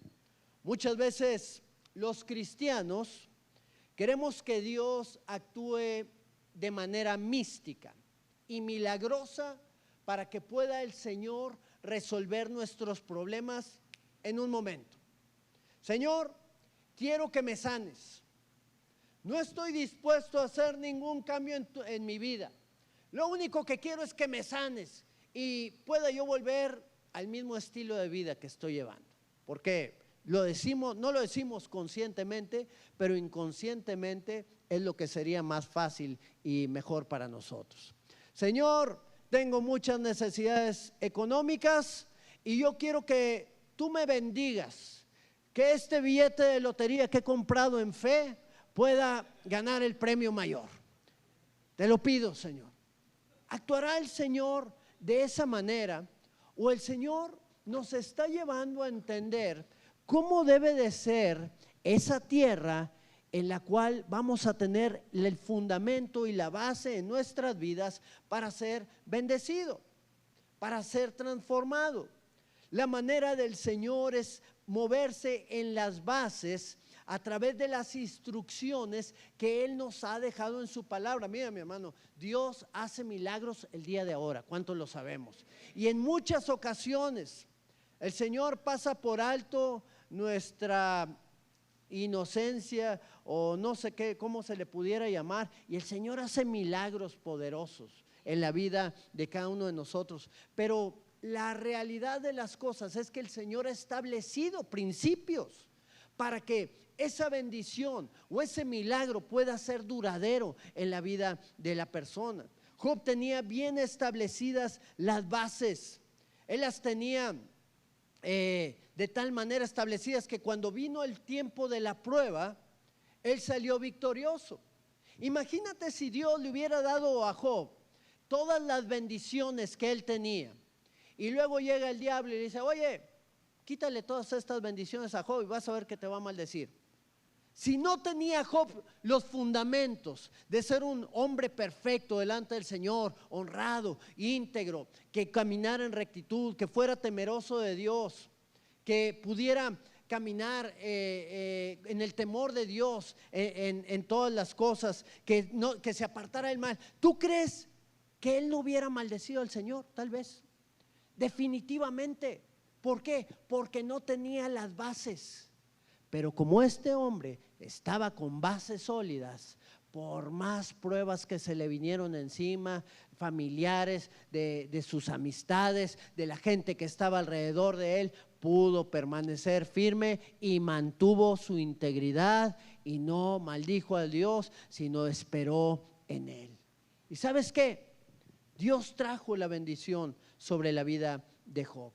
Muchas veces los cristianos queremos que Dios actúe de manera mística y milagrosa para que pueda el Señor resolver nuestros problemas en un momento. Señor, quiero que me sanes. No estoy dispuesto a hacer ningún cambio en mi vida. Lo único que quiero es que me sanes y pueda yo volver al mismo estilo de vida que estoy llevando. Porque lo decimos, no lo decimos conscientemente, pero inconscientemente es lo que sería más fácil y mejor para nosotros. Señor, tengo muchas necesidades económicas y yo quiero que tú me bendigas, que este billete de lotería que he comprado en fe pueda ganar el premio mayor. Te lo pido, Señor. ¿Actuará el Señor de esa manera? ¿O el Señor nos está llevando a entender cómo debe de ser esa tierra en la cual vamos a tener el fundamento y la base en nuestras vidas para ser bendecido, para ser transformado? La manera del Señor es moverse en las bases a través de las instrucciones que Él nos ha dejado en su palabra. Mira, mi hermano, Dios hace milagros el día de ahora, ¿cuántos lo sabemos? Y en muchas ocasiones el Señor pasa por alto nuestra inocencia o no sé qué, cómo se le pudiera llamar, y el Señor hace milagros poderosos en la vida de cada uno de nosotros. Pero la realidad de las cosas es que el Señor ha establecido principios para que esa bendición o ese milagro pueda ser duradero en la vida de la persona. Job tenía bien establecidas las bases. Él las tenía de tal manera establecidas que cuando vino el tiempo de la prueba, él salió victorioso. Imagínate si Dios le hubiera dado a Job todas las bendiciones que él tenía y luego llega el diablo y le dice: oye, quítale todas estas bendiciones a Job y vas a ver que te va a maldecir. Si no tenía Job los fundamentos de ser un hombre perfecto delante del Señor, honrado, íntegro, que caminara en rectitud, que fuera temeroso de Dios, que pudiera caminar en el temor de Dios en todas las cosas, que se apartara del mal, ¿tú crees que él no hubiera maldecido al Señor? Tal vez, definitivamente. ¿Por qué? Porque no tenía las bases. Pero como este hombre estaba con bases sólidas, por más pruebas que se le vinieron encima, familiares, de sus amistades, de la gente que estaba alrededor de él, pudo permanecer firme y mantuvo su integridad y no maldijo a Dios, sino esperó en él. ¿Y sabes qué? Dios trajo la bendición sobre la vida de Job.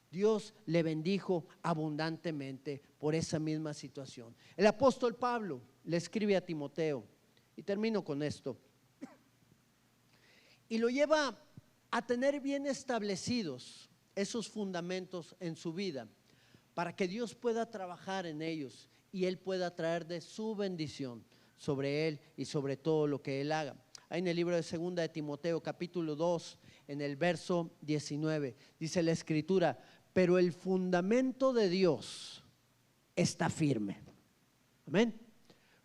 Dios le bendijo abundantemente por esa misma situación. El apóstol Pablo le escribe a Timoteo, y termino con esto, y lo lleva a tener bien establecidos esos fundamentos en su vida, para que Dios pueda trabajar en ellos y Él pueda traer de su bendición sobre él y sobre todo lo que él haga. Ahí en el libro de 2 de Timoteo capítulo 2, en el verso 19, dice la escritura: pero el fundamento de Dios está firme. Amén.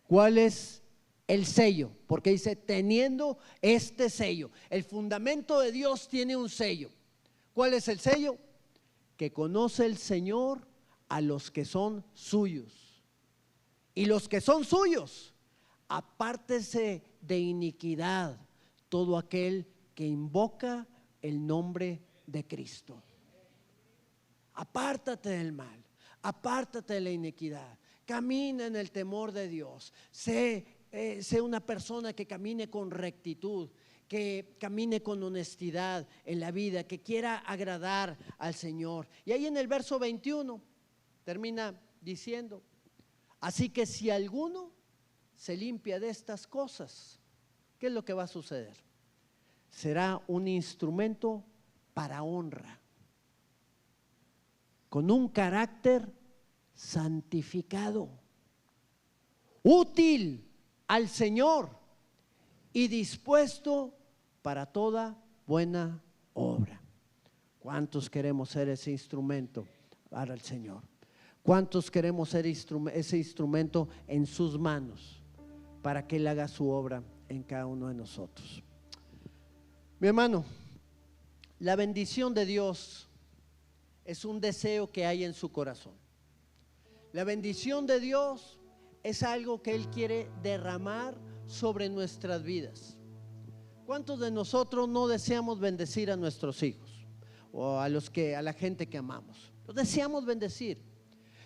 ¿Cuál es el sello? Porque dice teniendo este sello. El fundamento de Dios tiene un sello. ¿Cuál es el sello? Que conoce el Señor a los que son suyos. Y los que son suyos, apártese de iniquidad todo aquel que invoca el nombre de Cristo. Apártate del mal, apártate de la iniquidad, camina en el temor de Dios, sé una persona que camine con rectitud, que camine con honestidad en la vida, que quiera agradar al Señor. Y ahí en el verso 21 termina diciendo: así que si alguno se limpia de estas cosas, ¿qué es lo que va a suceder? Será un instrumento para honra, con un carácter santificado, útil al Señor y dispuesto para toda buena obra. ¿Cuántos queremos ser ese instrumento para el Señor? ¿Cuántos queremos ser ese instrumento en sus manos para que Él haga su obra en cada uno de nosotros? Mi hermano, la bendición de Dios es un deseo que hay en su corazón. La bendición de Dios es algo que Él quiere derramar sobre nuestras vidas. ¿Cuántos de nosotros no deseamos bendecir a nuestros hijos o a la gente que amamos? Los deseamos bendecir,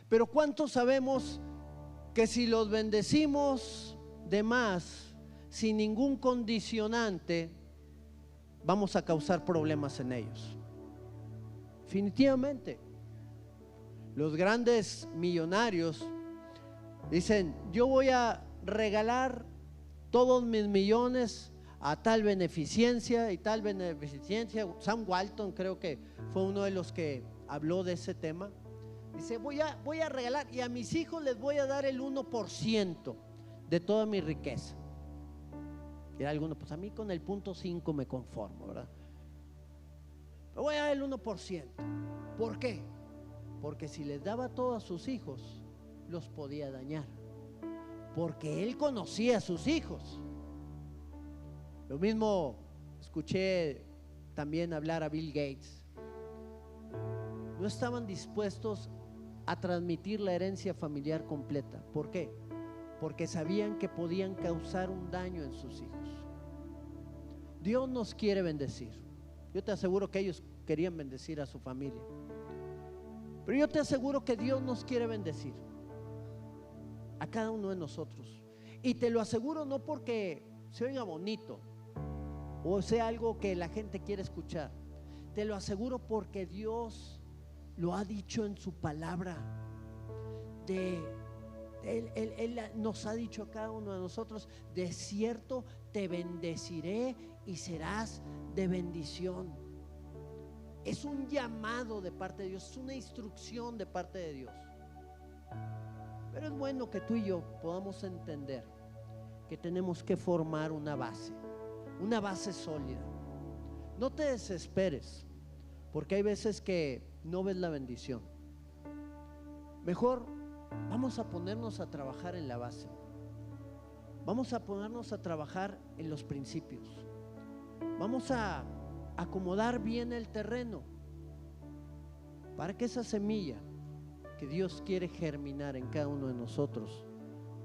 pero ¿cuántos sabemos que si los bendecimos de más, sin ningún condicionante, vamos a causar problemas en ellos? Definitivamente. Los grandes millonarios dicen: yo voy a regalar todos mis millones a tal beneficencia y tal beneficencia. Sam Walton creo que fue uno de los que habló de ese tema. Dice: voy a regalar, y a mis hijos les voy a dar el 1% de toda mi riqueza. Y alguno: pues a mí con el 0.5 me conformo, ¿verdad? Pero voy a dar el 1%. ¿Por qué? Porque si les daba todo a sus hijos, los podía dañar, porque él conocía a sus hijos. Lo mismo escuché también hablar a Bill Gates. No estaban dispuestos a transmitir la herencia familiar completa. ¿Por qué? Porque sabían que podían causar un daño en sus hijos. Dios nos quiere bendecir. Yo te aseguro que ellos querían bendecir a su familia, pero yo te aseguro que Dios nos quiere bendecir a cada uno de nosotros. Y te lo aseguro no porque se oiga bonito o sea algo que la gente quiere escuchar. Te lo aseguro porque Dios lo ha dicho en su palabra. Él nos ha dicho a cada uno de nosotros: de cierto te bendeciré y serás de bendición. Es un llamado de parte de Dios, es una instrucción de parte de Dios. Pero es bueno que tú y yo podamos entender que tenemos que formar una base sólida. No te desesperes, porque hay veces que no ves la bendición. Mejor vamos a ponernos a trabajar en la base. Vamos a ponernos a trabajar en los principios. Vamos a acomodar bien el terreno para que esa semilla que Dios quiere germinar en cada uno de nosotros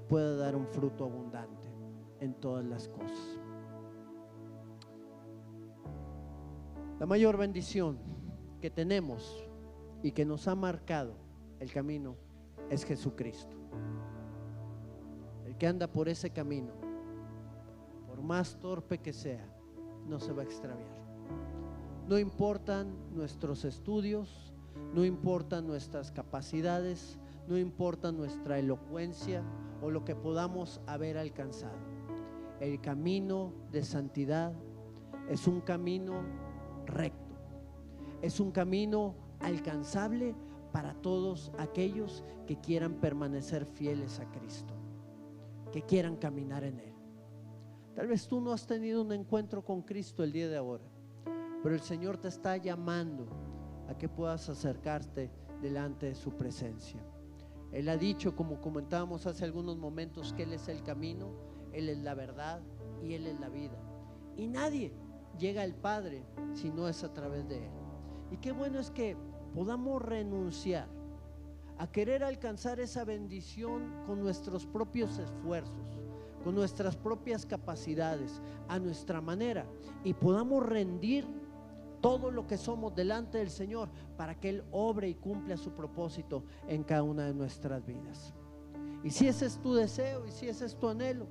pueda dar un fruto abundante en todas las cosas. La mayor bendición que tenemos y que nos ha marcado el camino es Jesucristo. El que anda por ese camino, por más torpe que sea, no se va a extraviar. No importan nuestros estudios, no importan nuestras capacidades, no importa nuestra elocuencia o lo que podamos haber alcanzado. El camino de santidad es un camino recto, es un camino alcanzable para todos aquellos que quieran permanecer fieles a Cristo, que quieran caminar en Él. Tal vez tú no has tenido un encuentro con Cristo el día de ahora, pero el Señor te está llamando a que puedas acercarte delante de su presencia. Él ha dicho, como comentábamos hace algunos momentos, que Él es el camino, Él es la verdad y Él es la vida. Y nadie llega al Padre si no es a través de Él. Y qué bueno es que podamos renunciar a querer alcanzar esa bendición con nuestros propios esfuerzos, con nuestras propias capacidades, a nuestra manera, y podamos rendir todo lo que somos delante del Señor para que Él obre y cumpla su propósito en cada una de nuestras vidas. Y si ese es tu deseo y si ese es tu anhelo,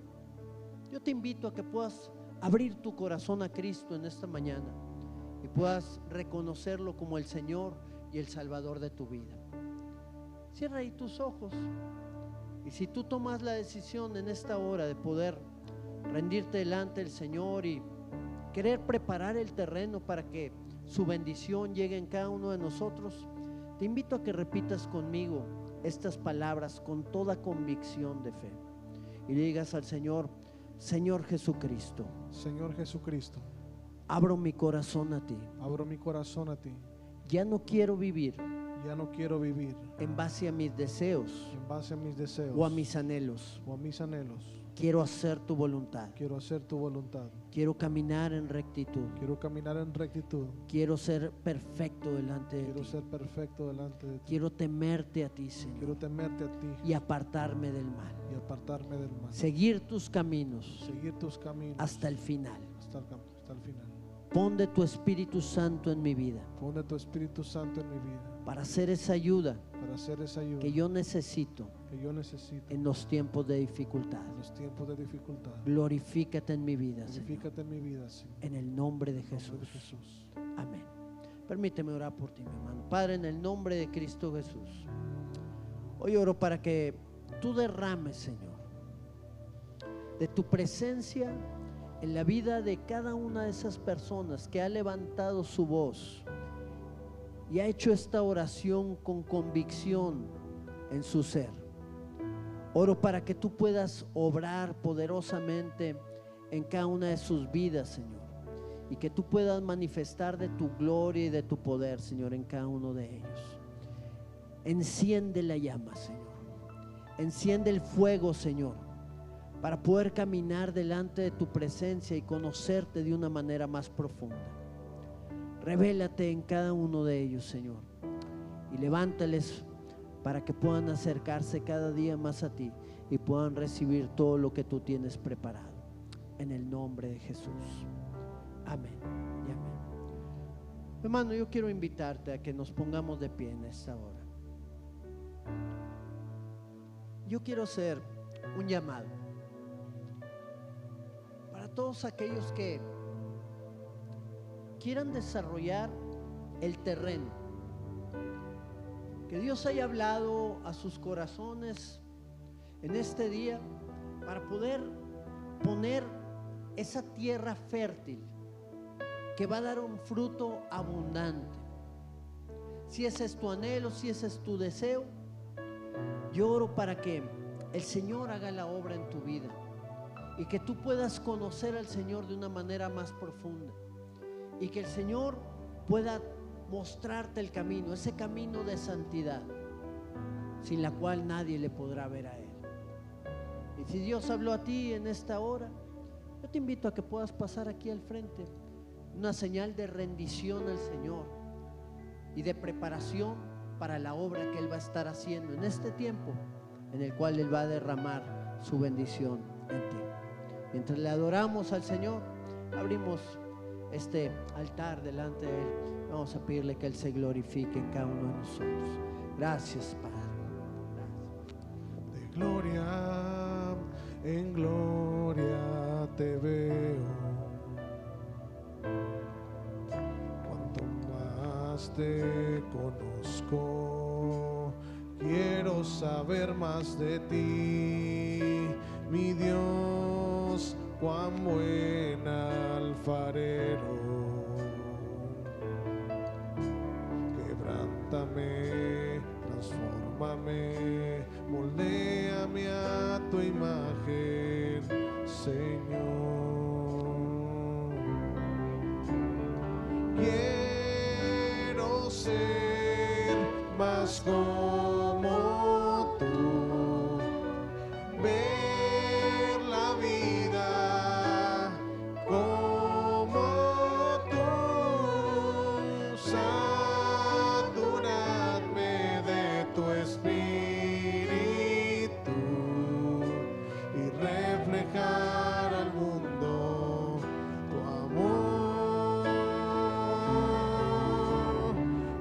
yo te invito a que puedas abrir tu corazón a Cristo en esta mañana y puedas reconocerlo como el Señor y el Salvador de tu vida. Cierra ahí tus ojos, y si tú tomas la decisión en esta hora de poder rendirte delante del Señor y querer preparar el terreno para que su bendición llegue en cada uno de nosotros, te invito a que repitas conmigo estas palabras con toda convicción de fe y le digas al Señor: Señor Jesucristo, Señor Jesucristo, abro mi corazón a ti. abro mi corazón a ti. Ya no quiero vivir Ya no quiero vivir en base a mis deseos en base a mis deseos o a mis anhelos. o a mis anhelos. Quiero hacer tu voluntad. Quiero hacer tu voluntad. Quiero caminar en rectitud. Quiero caminar en rectitud. Quiero ser perfecto delante de Quiero ti. ser perfecto delante de ti. Quiero temerte a ti, Quiero Señor, temerte a ti y apartarme del mal. y apartarme del mal. Seguir tus caminos Seguir tus caminos hasta el final. hasta el final. Pon de tu Espíritu Santo en mi vida Pon de tu Espíritu Santo en mi vida para hacer esa ayuda para hacer esa ayuda que yo necesito necesito en los tiempos de dificultad. en los tiempos de dificultad. Glorifícate en mi vida, Señor, Glorifícate en mi vida, Señor. en el nombre de En el nombre de Jesús. Jesús. Amén. Permíteme orar por ti, mi hermano. Padre, en el nombre de Cristo Jesús, hoy oro para que tú derrames, Señor, de tu presencia en la vida de cada una de esas personas que ha levantado su voz y ha hecho esta oración con convicción en su ser. Oro para que tú puedas obrar poderosamente en cada una de sus vidas, Señor, y que tú puedas manifestar de tu gloria y de tu poder, Señor, en cada uno de ellos. Enciende la llama, Señor. Enciende el fuego, Señor, para poder caminar delante de tu presencia y conocerte de una manera más profunda. Revélate en cada uno de ellos, Señor, y levántales para que puedan acercarse cada día más a ti y puedan recibir todo lo que tú tienes preparado. En el nombre de Jesús. Amén y amén. Hermano, yo quiero invitarte a que nos pongamos de pie en esta hora. Yo quiero hacer un llamado para todos aquellos que quieran desarrollar el terreno, que Dios haya hablado a sus corazones en este día para poder poner esa tierra fértil que va a dar un fruto abundante. Si ese es tu anhelo, si ese es tu deseo, yo oro para que el Señor haga la obra en tu vida y que tú puedas conocer al Señor de una manera más profunda y que el Señor pueda mostrarte el camino, ese camino de santidad sin la cual nadie le podrá ver a Él. Y si Dios habló a ti en esta hora, yo te invito a que puedas pasar aquí al frente, una señal de rendición al Señor y de preparación para la obra que Él va a estar haciendo en este tiempo en el cual Él va a derramar su bendición en ti. Mientras le adoramos al Señor, abrimos este altar delante de Él. Vamos a pedirle que Él se glorifique en cada uno de nosotros. Gracias, Padre. De gloria en gloria te veo. Cuanto más te conozco, quiero saber más de ti, mi Dios, cuán buen alfarero. Quebrántame, transfórmame, moldéame a tu imagen, Señor. Quiero ser más como tú, ver la vida como tú, saturarme de tu espíritu y reflejar al mundo tu amor.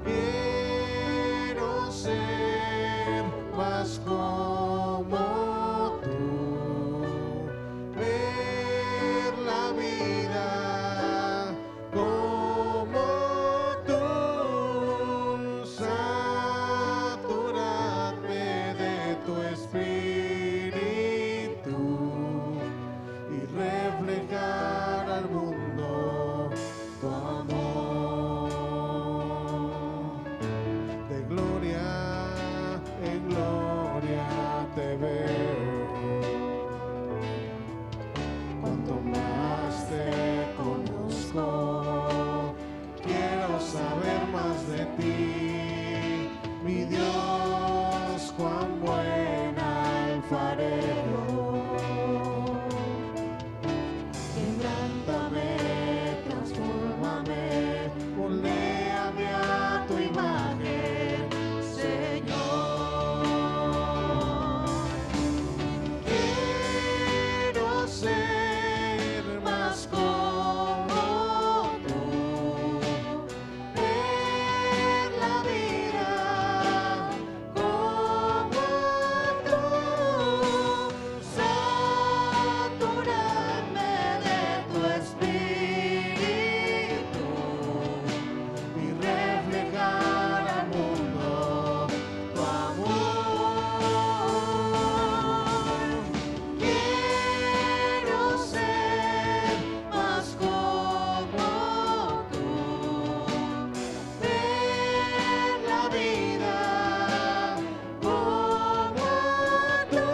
Quiero ser más como tú, ver la vida como tú, saturarme de tu espíritu y reflejar al mundo tu amor. De gloria en gloria te veo. Cuanto más te conozco, quiero saber más de ti, mi Dios, cuán buen alfarero. Quebrántame, transfórmame, moldéame a tu imagen, Señor. Quiero ser más como tú, ver la vida como tú, saturarme de tu espíritu y reflejar al mundo tu amor. Quiero ser más como tú, ver la vida como tú,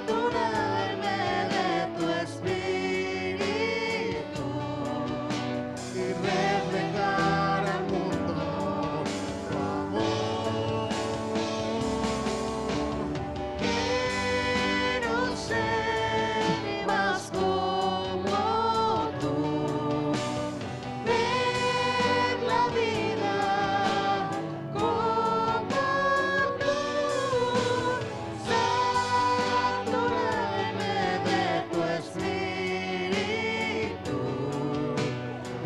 saturarme de tu espíritu y reflejar al mundo tu amor. Quiero ser más como tú, ver la vida como tú, saturarme de tu espíritu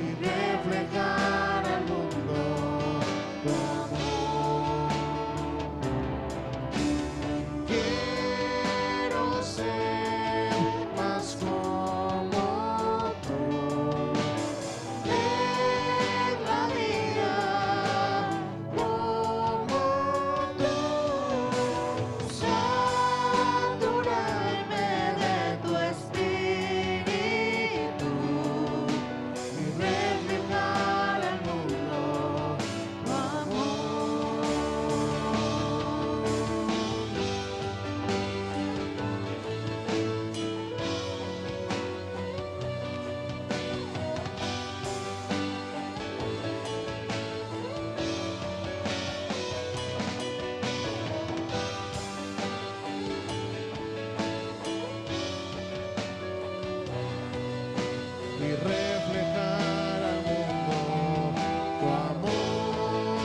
y reflejar al mundo tu amor. Quiero ser más como tú, ver la vida como tú, saturarme de tu espíritu y reflejar al mundo tu amor. Y reflejar al mundo tu amor.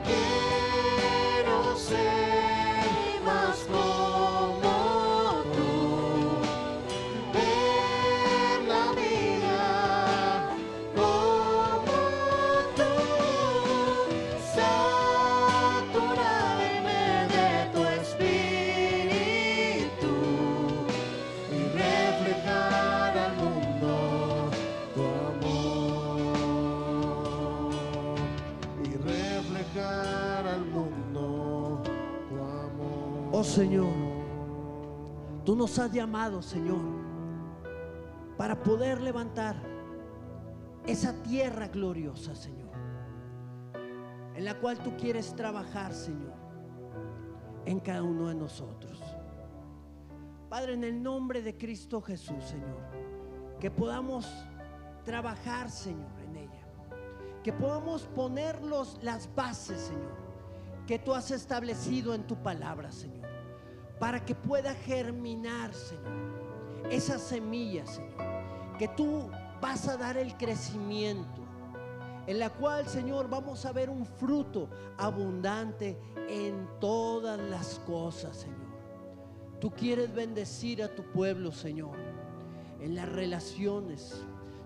Quiero ser más como Señor, tú nos has llamado, Señor, para poder levantar esa tierra gloriosa, Señor, en la cual tú quieres trabajar, Señor, en cada uno de nosotros. Padre, en el nombre de Cristo Jesús, Señor, que podamos trabajar, Señor, en ella, que podamos poner las bases, Señor, que tú has establecido en tu palabra, Señor, para que pueda germinar, Señor, esa semilla, Señor, que tú vas a dar el crecimiento, en la cual, Señor, vamos a ver un fruto abundante en todas las cosas, Señor. Tú quieres bendecir a tu pueblo, Señor, en las relaciones.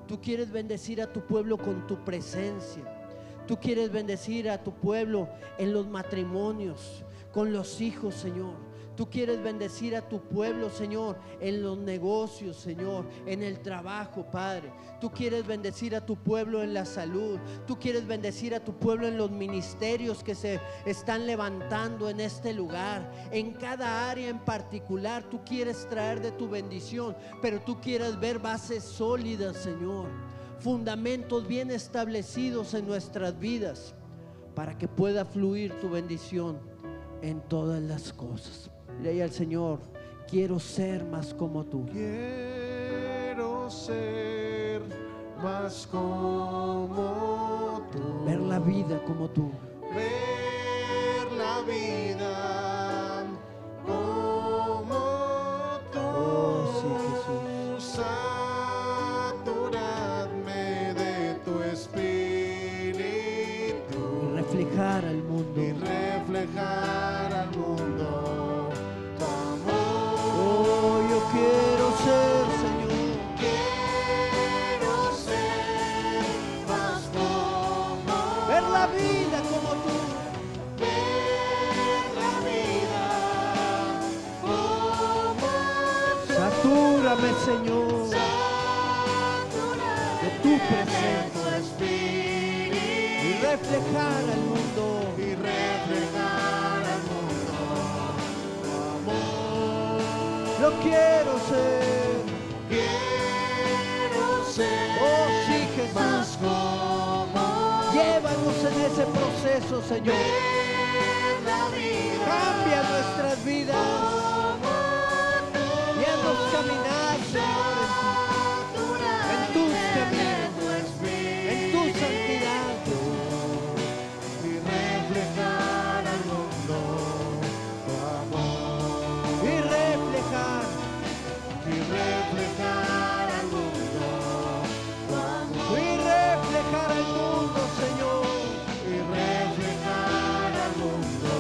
Tú quieres bendecir a tu pueblo con tu presencia. Tú quieres bendecir a tu pueblo en los matrimonios, con los hijos, Señor. Tú quieres bendecir a tu pueblo, Señor, en los negocios, Señor, en el trabajo, Padre. Tú quieres bendecir a tu pueblo en la salud. Tú quieres bendecir a tu pueblo en los ministerios que se están levantando en este lugar. En cada área en particular tú quieres traer de tu bendición, pero tú quieres ver bases sólidas, Señor, fundamentos bien establecidos en nuestras vidas, para que pueda fluir tu bendición en todas las cosas. Dile ahí al Señor: quiero ser más como tú. Quiero ser más como tú. Ver la vida como tú. Ver la vida como tú. Oh, sí, Jesús. Saturarme de tu espíritu. Y reflejar al mundo. Y reflejar al mundo. Quiero ser, Señor, quiero ser más como ver la vida como tú, ver la vida como tú. Satúrame, Señor, de tu presencia y reflejar al mundo, yo quiero ser, oh sí, Jesús, más como llévanos en ese proceso, Señor. Cambia nuestras vidas y haznos caminar, Señor, en tus caminos, en tu santidad, y reflejar al mundo tu amor. y reflejar al mundo tu amor. y reflejar al mundo, Señor, Y reflejar al mundo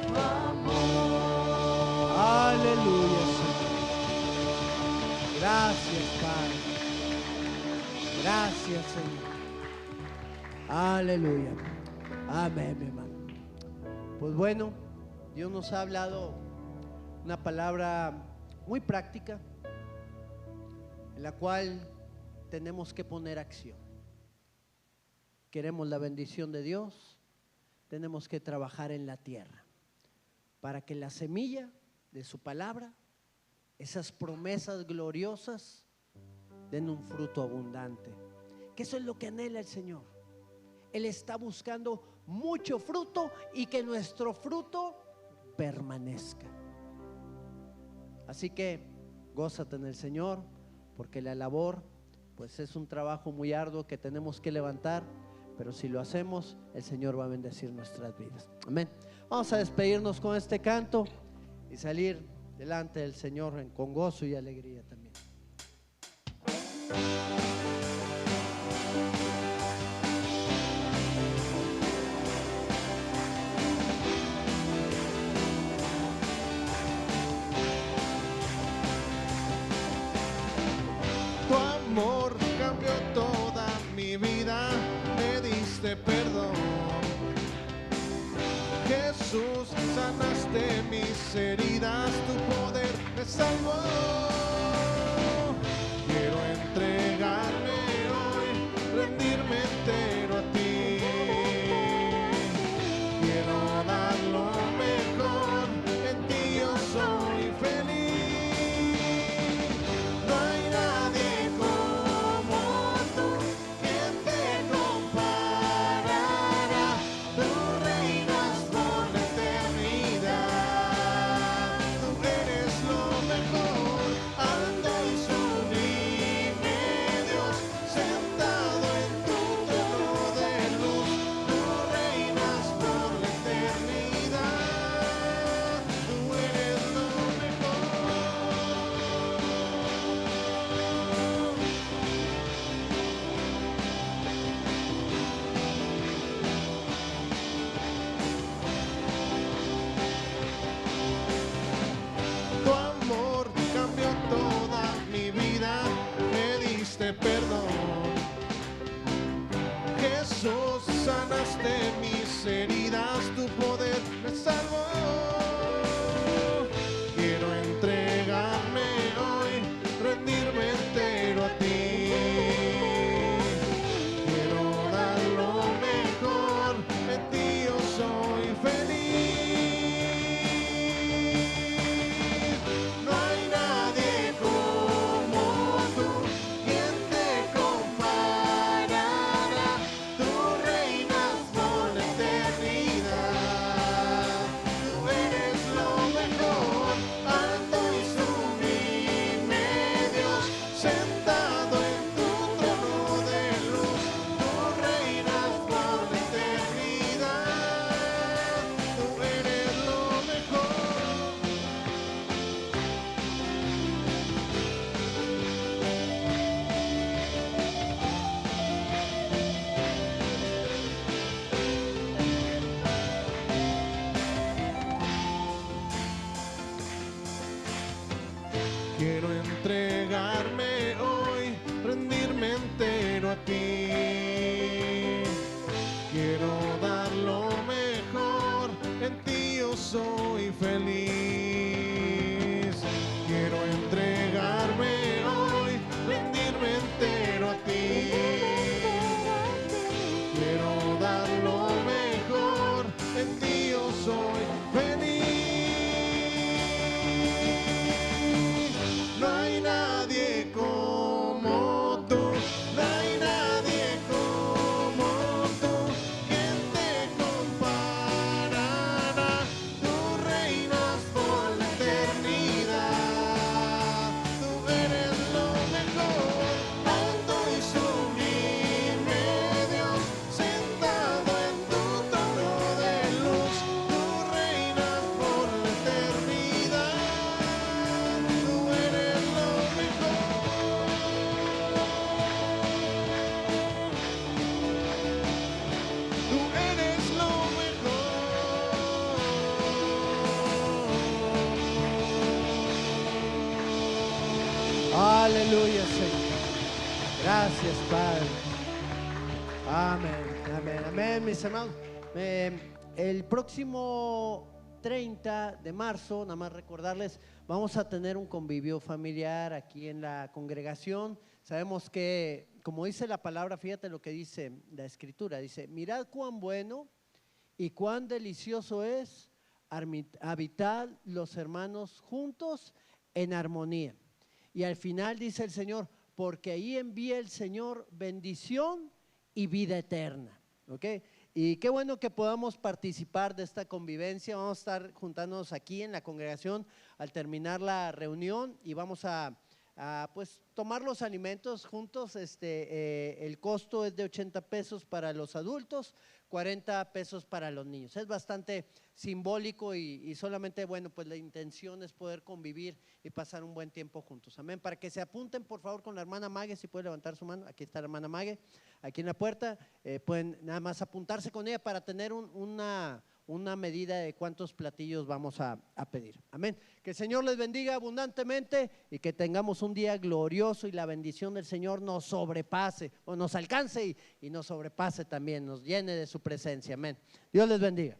tu amor. aleluya, Señor. Gracias, Padre, gracias, Señor, aleluya, amén, mi hermano. Pues bueno, Dios nos ha hablado una palabra muy práctica, en la cual tenemos que poner acción. Queremos la bendición de Dios, tenemos que trabajar en la tierra para que la semilla de su palabra, esas promesas gloriosas, den un fruto abundante. Que eso es lo que anhela el Señor. Él está buscando mucho fruto y que nuestro fruto permanezca. Así que gózate en el Señor, porque la labor pues es un trabajo muy arduo que tenemos que levantar, pero si lo hacemos, el Señor va a bendecir nuestras vidas. Amén. Vamos a despedirnos con este canto y salir delante del Señor con gozo y alegría también. Tu amor cambió toda mi vida, me diste perdón. Jesús, sanaste mis heridas, tu poder me salvó. Quiero entregarme hoy, rendirme entero a ti. Quiero dar lo mejor, en ti Quiero entregarme hoy, rendirme entero a ti. Quiero dar lo mejor, en ti yo soy feliz. Quiero entregarme hoy, rendirme entero a ti. Quiero dar lo mejor, en ti yo soy feliz. No hay nadie como tú, no hay nadie como tú. ¿Quién te comparará? Tú reinas por la eternidad. Tú eres lo mejor, alto y sublime Dios, sentado en tu trono de luz. Tú reinas por la eternidad. Tú eres lo mejor. Tú eres lo mejor. Aleluya, Señor. Gracias, Padre. Amén, amén, amén, mis hermanos. El próximo 30 de marzo, nada más recordarles, vamos a tener un convivio familiar aquí en la congregación. Sabemos que, como dice la palabra, fíjate lo que dice la Escritura, dice: mirad cuán bueno y cuán delicioso es habitar los hermanos juntos en armonía. Y al final dice el Señor: porque ahí envía el Señor bendición y vida eterna. ¿Ok? Y qué bueno que podamos participar de esta convivencia. Vamos a estar juntándonos aquí en la congregación al terminar la reunión y vamos a pues tomar los alimentos juntos. El costo es de 80 pesos para los adultos, 40 pesos para los niños. Es bastante simbólico y solamente, bueno, pues la intención es poder convivir y pasar un buen tiempo juntos. Amén. Para que se apunten, por favor, con la hermana Mague, si puede levantar su mano. Aquí está la hermana Mague, aquí en la puerta. Pueden nada más apuntarse con ella para tener una medida de cuántos platillos vamos a pedir. Amén. Que el Señor les bendiga abundantemente y que tengamos un día glorioso y la bendición del Señor nos sobrepase o nos alcance y nos sobrepase también, nos llene de su presencia. Amén. Dios les bendiga.